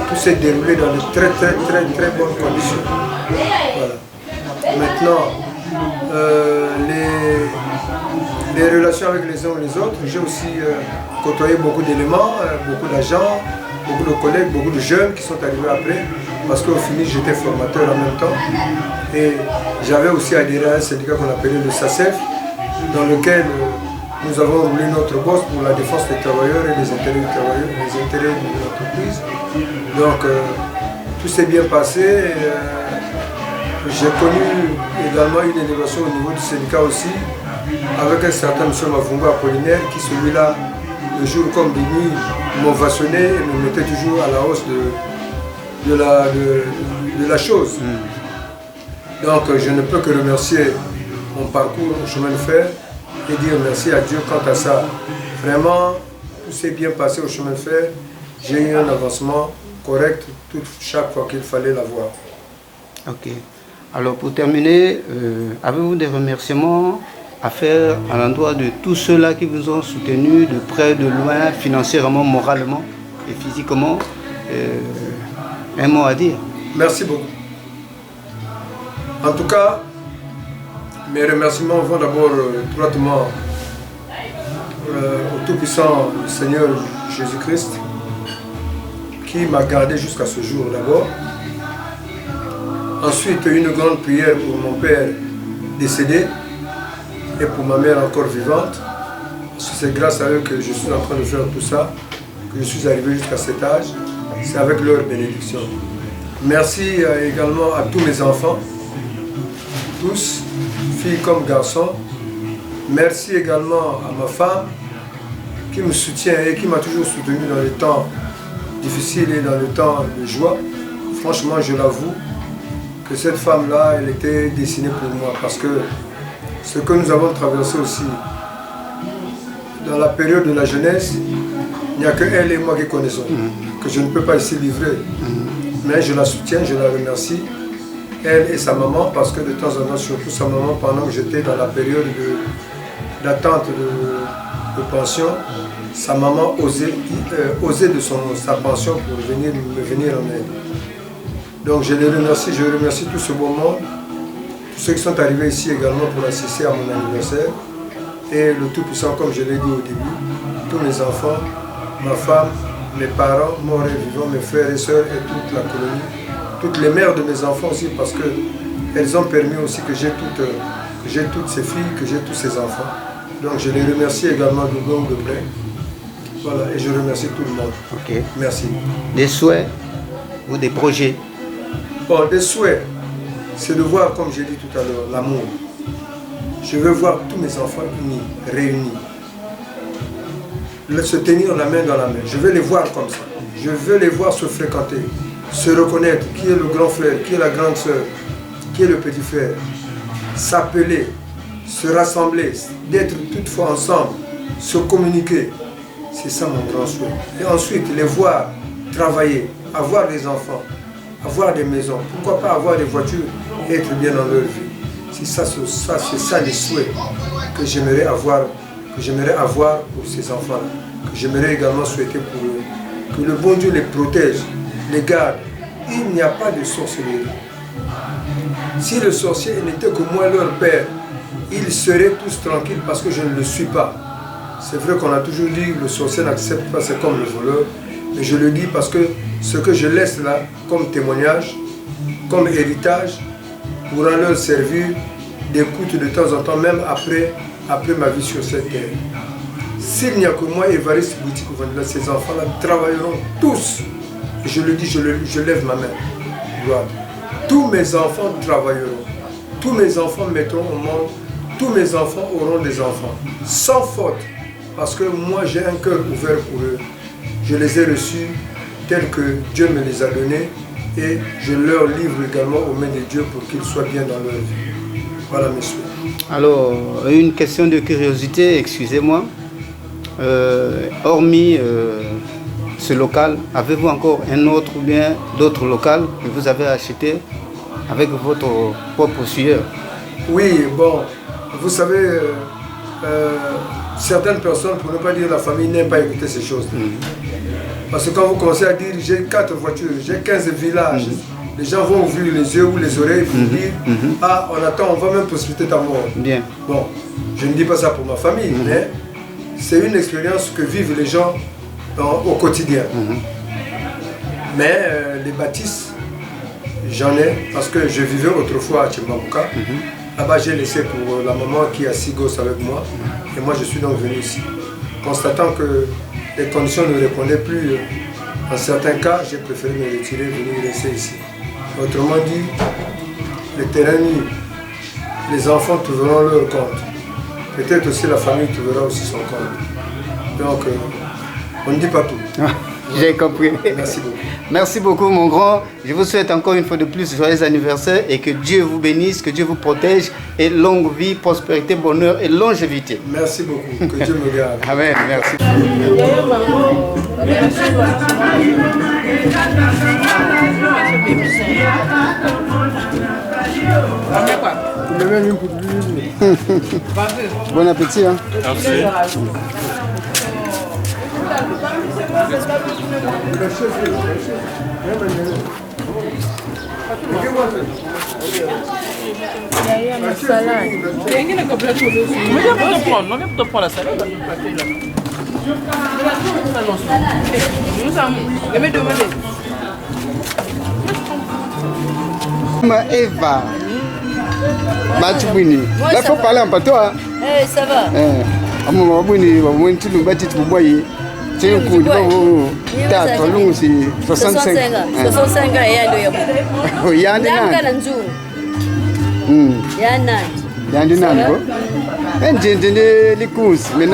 Tout s'est déroulé dans de très bonnes conditions. Voilà. Maintenant, les relations avec les uns et les autres, j'ai aussi côtoyé beaucoup d'éléments, beaucoup d'agents, beaucoup de collègues, beaucoup de jeunes qui sont arrivés après, parce qu'au fini j'étais formateur en même temps. Et j'avais aussi adhéré à un syndicat qu'on appelait le SACEF, dans lequel nous avons roulé notre bosse pour la défense des travailleurs et des intérêts des travailleurs, les intérêts de l'entreprise. Donc tout s'est bien passé. J'ai connu également une élévation au niveau du syndicat aussi, avec un certain M. Mavunga Apollinaire qui, celui-là, de jour comme de nuit, m'ovationnait et me mettait toujours à la hausse de la chose. Donc je ne peux que remercier mon parcours au chemin de fer et dire merci à Dieu quant à ça. Vraiment, tout s'est bien passé au chemin de fer. J'ai eu un avancement correct chaque fois qu'il fallait l'avoir. Ok. Alors pour terminer, avez-vous des remerciements à faire à l'endroit de tous ceux-là qui vous ont soutenu de près, de loin, financièrement, moralement et physiquement? Un mot à dire? Merci beaucoup. En tout cas, mes remerciements vont d'abord droitement au Tout-Puissant Seigneur Jésus-Christ, qui m'a gardé jusqu'à ce jour d'abord. Ensuite, une grande prière pour mon père décédé et pour ma mère encore vivante. C'est grâce à eux que je suis en train de faire tout ça, que je suis arrivé jusqu'à cet âge. C'est avec leur bénédiction. Merci également à tous mes enfants, tous, filles comme garçons. Merci également à ma femme qui me soutient et qui m'a toujours soutenu dans les temps difficiles et dans les temps de joie. Franchement, je l'avoue, que cette femme-là, elle était destinée pour moi, parce que ce que nous avons traversé aussi dans la période de la jeunesse, il n'y a que elle et moi qui connaissons, que je ne peux pas ici livrer. Mais je la soutiens, je la remercie, elle et sa maman, parce que de temps en temps, surtout sa maman, pendant que j'étais dans la période d'attente de pension, sa maman osait de sa pension pour me venir en aide. Donc je les remercie, je remercie tout ce beau monde, tous ceux qui sont arrivés ici également pour assister à mon anniversaire. Et le Tout-Puissant, comme je l'ai dit au début, tous mes enfants, ma femme, mes parents, morts et vivants, mes frères et sœurs et toute la colonie, toutes les mères de mes enfants aussi, parce que elles ont permis aussi que j'ai toutes ces filles, que j'ai tous ces enfants. Donc je les remercie également de long de près. Voilà, et je remercie tout le monde. Ok. Merci. Des souhaits ou des projets? Bon, des souhaits, c'est de voir, comme j'ai dit tout à l'heure, l'amour. Je veux voir tous mes enfants unis, réunis. Se tenir la main dans la main. Je veux les voir comme ça. Je veux les voir se fréquenter, se reconnaître qui est le grand frère, qui est la grande sœur, qui est le petit frère. S'appeler, se rassembler, d'être toutefois ensemble, se communiquer. C'est ça mon grand souhait. Et ensuite, les voir travailler, avoir des enfants, avoir des maisons. Pourquoi pas avoir des voitures et être bien dans leur vie. C'est ça les souhaits que j'aimerais avoir pour ces enfants-là. Que j'aimerais également souhaiter pour eux. Que le bon Dieu les protège, les garde. Il n'y a pas de sorcellerie. Si le sorcier n'était que moi, leur père, ils seraient tous tranquilles parce que je ne le suis pas. C'est vrai qu'on a toujours dit que le sorcier n'accepte pas, c'est comme le voleur. Mais je le dis parce que ce que je laisse là, comme témoignage, comme héritage, pourra leur servir d'écoute de temps en temps, même après ma vie sur cette terre. S'il n'y a que moi, Évariste Bouiti Kouvandila, ces enfants-là travailleront tous. Et je le dis, je lève ma main. Voilà. Tous mes enfants travailleront. Tous mes enfants mettront au monde. Tous mes enfants auront des enfants. Sans faute. Parce que moi, j'ai un cœur ouvert pour eux. Je les ai reçus tels que Dieu me les a donnés. Et je leur livre également aux mains de Dieu pour qu'ils soient bien dans leur vie. Voilà, monsieur. Alors, une question de curiosité, excusez-moi. Hormis ce local, avez-vous encore un autre ou bien d'autres locales que vous avez acheté avec votre propre sueur? Oui, bon, vous savez, certaines personnes, pour ne pas dire la famille, n'aiment pas écouter ces choses. Parce que quand vous commencez à dire j'ai 4 voitures, j'ai 15 villages, les gens vont ouvrir les yeux ou les oreilles pour dire ah, on attend, on va même précipiter ta mort. Bien. Bon, je ne dis pas ça pour ma famille, mais c'est une expérience que vivent les gens au quotidien. Mais les bâtisses, j'en ai, parce que je vivais autrefois à Tchimbamouka. Là-bas, j'ai laissé pour la maman qui a 6 gosses avec moi. Et moi, je suis donc venu ici. Constatant que les conditions ne répondaient plus, en certains cas, j'ai préféré me retirer, venir laisser ici. Autrement dit, les terrains nus, les enfants trouveront leur compte. Peut-être aussi la famille trouvera aussi son compte. Donc, on ne dit pas tout. J'ai compris. Merci beaucoup. Merci beaucoup, mon grand. Je vous souhaite encore une fois de plus joyeux anniversaire et que Dieu vous bénisse, que Dieu vous protège et longue vie, prospérité, bonheur et longévité. Merci beaucoup. Que Dieu me garde. Amen. Merci. Bon appétit. Hein? Merci. Eva, Matubini. Là, faut parler en patois. Eh, ça va. À mon moment, tu nous bâtis pour boyer. C'est un coup de bon. T'as trop long, c'est 65 ans. 65 ans, il y a un an. Il y a un an. Il y a un an. J'ai les courses, mais nous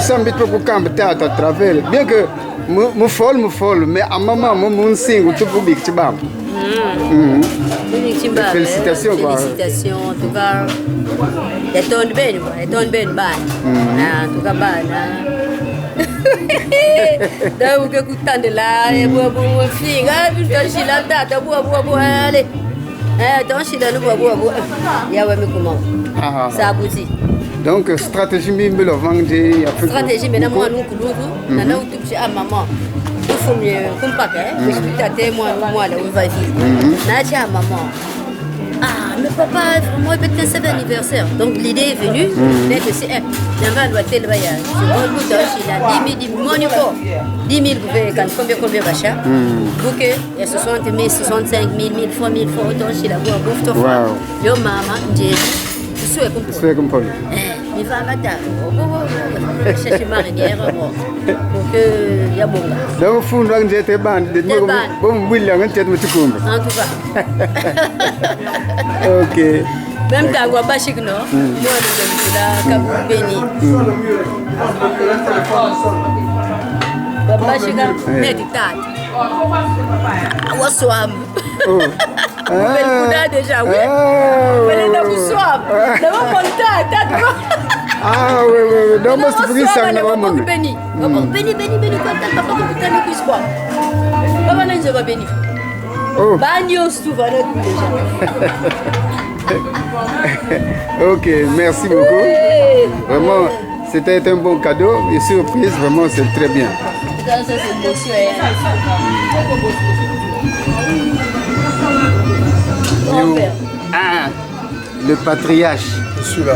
sommes un peu pour camp à travers. Bien que me folle, mais à maman, mon signe, tout public, tu vas. Félicitations, quoi. Félicitations, en tout cas. Elle tourne bien, en tout cas, donc, écoutant de là, et bois, fille, puis je la date, bois, allez. Donc, je suis bois, il y a comment. Ça aboutit. Donc, stratégie, mais le vendre. Stratégie, mais moi, nous, nous, tout à maman. Il faut mieux, comme pas, je suis tâté, moi, là, où va vivre. N'a-t-il à maman. Ah, mais papa, vraiment, il peut être un anniversaire. Donc l'idée est venue, mais que c'est un. Il y a un hôtel, il y a 10 000, mon niveau. 10 000, combien d'achat? Bouquet, il y a 60 000, 65 000, 1000 fois, 1000 fois, autant, il y a un bouffe, toi. Yo, maman, j'ai. Je suis comme Paul. Il va à ma table. Je cherche marinière, pour que il y a bon. Donc, vous faites des bandes, des bandes. Bon, vous voulez un petit peu de coup. En tout cas. Ok. Même dans Guabachik, non? Moi, je suis là, Kabou Béni. Guabachik, mais du tas. Awaswam. Vous faites le coup déjà, oui? Vous faites le coup swam. D'abord, mon tas. Ah, oui. Donc, moi, c'est pour ça que je vais béni. Béni, papa, vous avez le coup swam. Papa, non, je vais béni. Bagno, souvent, déjà. Ok, merci beaucoup. Vraiment, c'était un bon cadeau et surprise, vraiment, c'est très bien. Ça, c'est beau, Ah, le patriarche. Je suis là.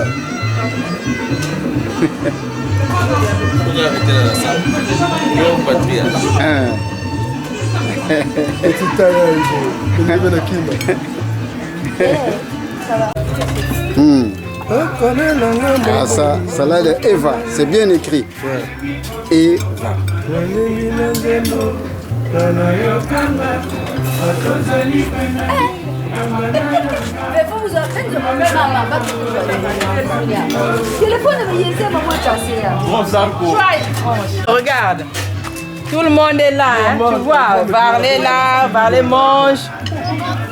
Petit tailleur, Ah, ça là de Eva, c'est bien écrit. Eva. Mais faut vous en faire de maman, téléphone de maman. Regarde, tout le monde est là, hein, tu vois. Varley là, Varley mange.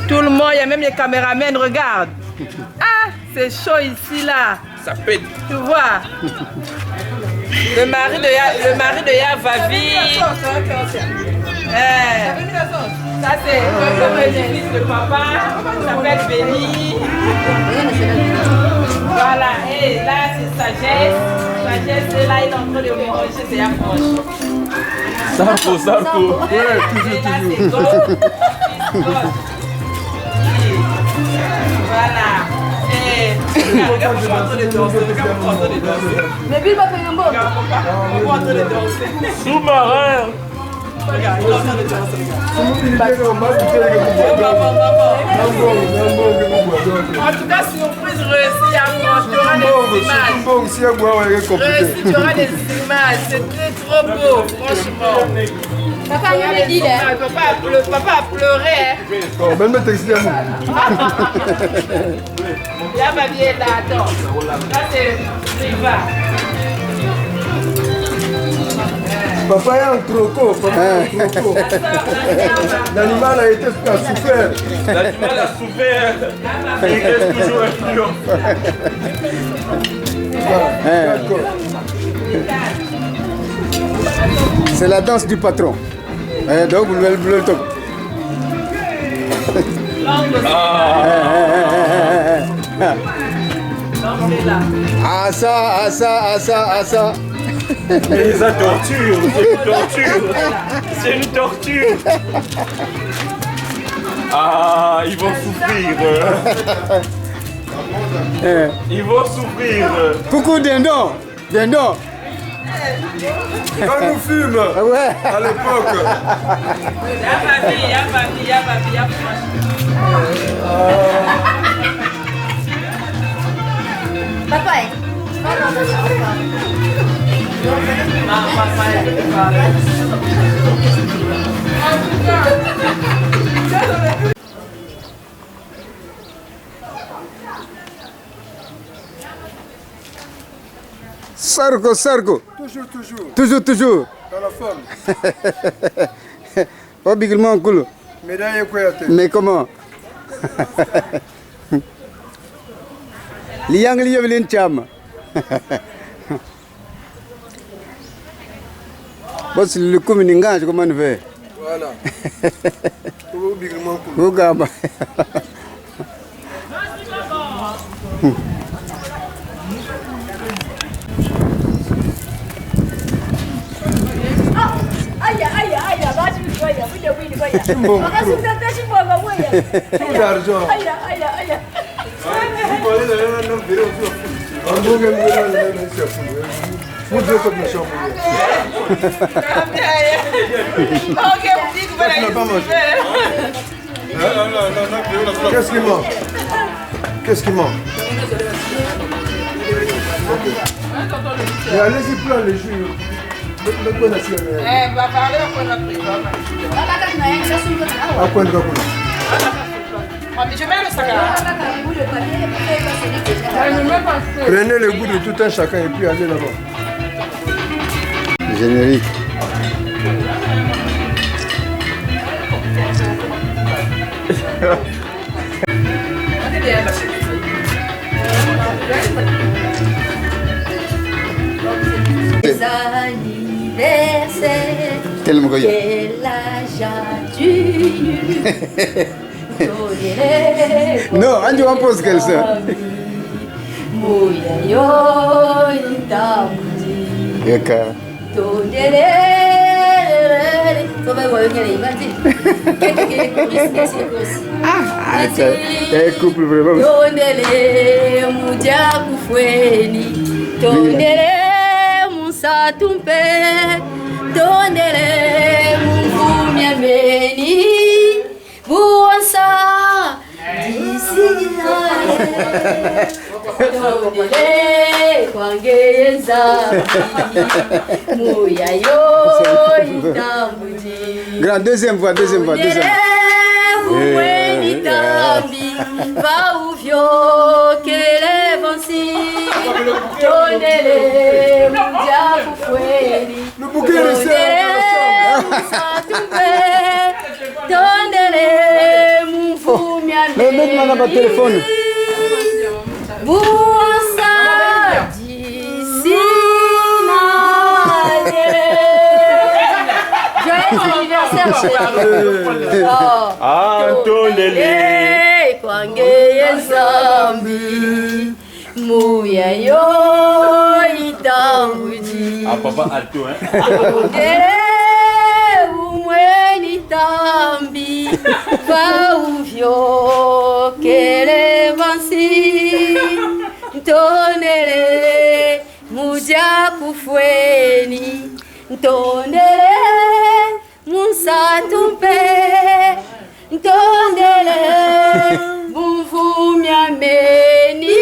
Tout le monde, il y a même les caméramens, regarde. Ah, c'est chaud ici là. Ça pète. Tu vois. Le mari de Ya va vite. Ça c'est le fils de papa, il s'appelle Béni. Voilà, et là c'est Sagesse. Sagesse est là, il est en train de manger, c'est la proche. Sarko. Et là c'est Go. Voilà. Regarde, je suis en train de danser. Mais Bill va payer un bon. Regarde, on est en train de danser. Sous-marin. Regarde, il est en train de danser. En tout cas, surprise réussie, tu auras des images. Tu auras des images, c'était trop beau, franchement. Papa, il me dit là. Papa a pleuré. La baby est là, attends. Là, c'est Riva. Papa est un croco. L'animal a été souffert. L'animal a souffert. Il reste toujours un triomphe. C'est la danse du patron. Donc, vous voulez le top. Ah ça. C'est une torture. C'est une torture. Ah, ils vont souffrir. Ils vont souffrir. Coucou Dindon. Quand nous fume, Ouais. à l'époque. Papa, Sarko. Toujours. Dans la forme. Pas biglement cool. Médaille Koyate. Mais comment? Liang Liang Cham. Bon, c'est le communingage, comment on fait? Voilà. Biglement cool. Regarde. Tout d'argent. Qu'est-ce qui manque? Qu'est-ce qui manque? Mais allez-y prendre les jus. Le point national. On va parler après notre président. Après le Je mets le sac à Prenez le bout de tout un chacun et puis allez là-bas. Générique. Anniversaire, Quel âge as-tu? Non, on dit on pose quelle ça. Couple vraiment. Tondele muja kufweni, tondele musatumpe, tondele mumvumya meni, buonsa disinae, tondele kwangeza muyayo itambuji. Grand, deuxième fois. Uweni tambi va uvyo kele vansi tondele muja kufweni tondele musatumbe tondele mumvumya meni buonsa disinae. Joyeux anniversaire, chérie. Tondele kwangeye zambi muyayo itambuji. papa alto, hein? Tondele umweni tambi va uvyo kele vansi tondele muja kufweni tondele musatumpe tondele mumvumya meni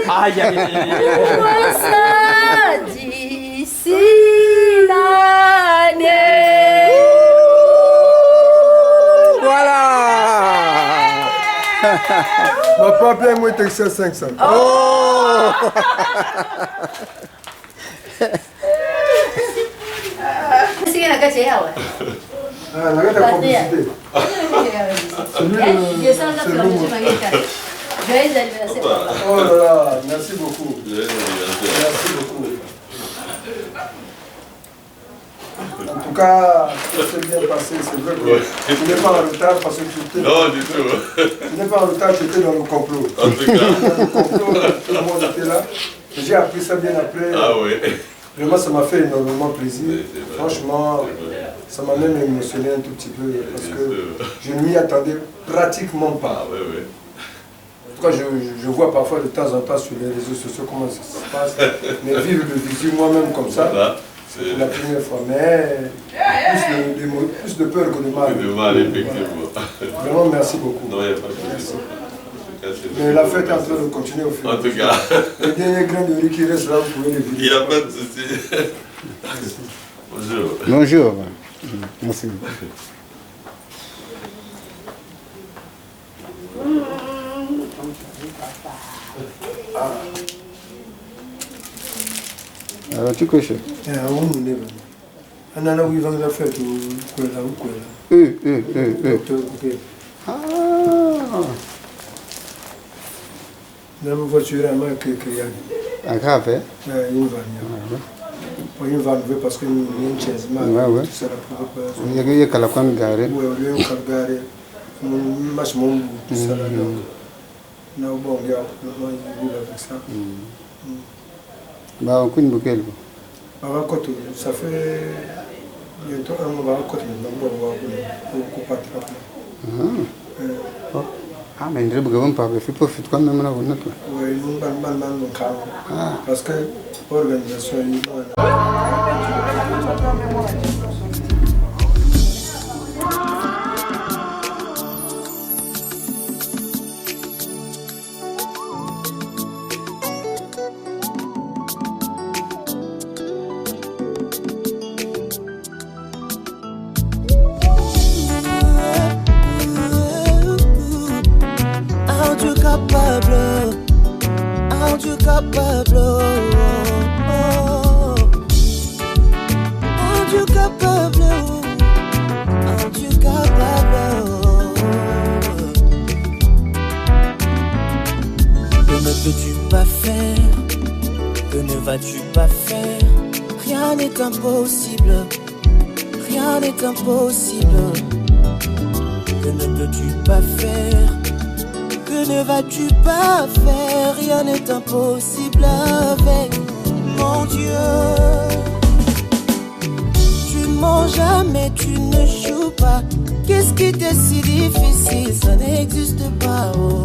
wasadisinae. Voilà. Ma papier moi Texas 500. Oh. Ah, la gâte a publicité. Joyeux anniversaire. Oh là là, merci beaucoup. Merci beaucoup. En tout cas, ça s'est bien passé, c'est vrai que tu n'es pas en retard parce que tu étais... Non, du tout. Tu n'es pas en retard, tu étais dans le complot. En tout cas. Dans le complot, tout le monde était là. J'ai appris ça bien après. Ah oui. Vraiment, ça m'a fait énormément plaisir. Franchement, ça m'a même émotionné un tout petit peu parce que je ne m'y attendais pratiquement pas. Ah oui, oui. En tout cas, je vois parfois de temps en temps sur les réseaux sociaux comment ça se passe. Mais vivre le visu moi-même comme ça, c'est la première fois. Mais plus de peur que de mal. De mal, effectivement. Vraiment, merci beaucoup. Non, il n'y a pas de merci. Mais la fête est en train de continuer au fil. En tout cas. Les derniers grains de riz qui restent là, vous pouvez les vider. Il n'y a pas de souci. Bonjour. Bonjour. Merci. Alors tu coches. On a où ils vont la fête ou quoi là. Ah. Dans ma voiture, il y a un grave, hein? Une vanne, parce que nous avons une chaise. Ouais. Il y a qu'à la coin garée. Oui, il y a qu'à la garée. Nous marchons tout ça là. Nous avons bon gars, nous avons avec ça. Bah, on couine beaucoup. Ça fait bientôt un mois qu'on va Ah, mais je ne peux pas faire pour faire quand même là. Oui, nous allons parce que l'organisation est impossible, rien n'est impossible. Que ne peux-tu pas faire? Que ne vas-tu pas faire? Rien n'est impossible avec mon Dieu. Tu ne mens jamais, tu ne joues pas. Qu'est-ce qui t'est si difficile? Ça n'existe pas, oh.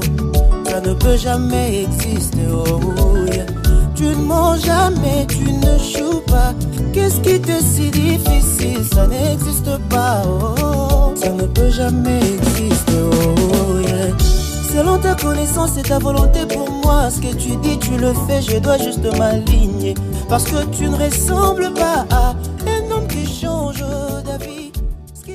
Ça ne peut jamais exister, oh yeah. Tu ne mens jamais, tu ne joues pas. Qu'est-ce qui t'est si difficile? Ça n'existe pas, oh. Ça ne peut jamais exister, oh yeah. Selon ta connaissance et ta volonté pour moi, ce que tu dis, tu le fais, je dois juste m'aligner. Parce que tu ne ressembles pas à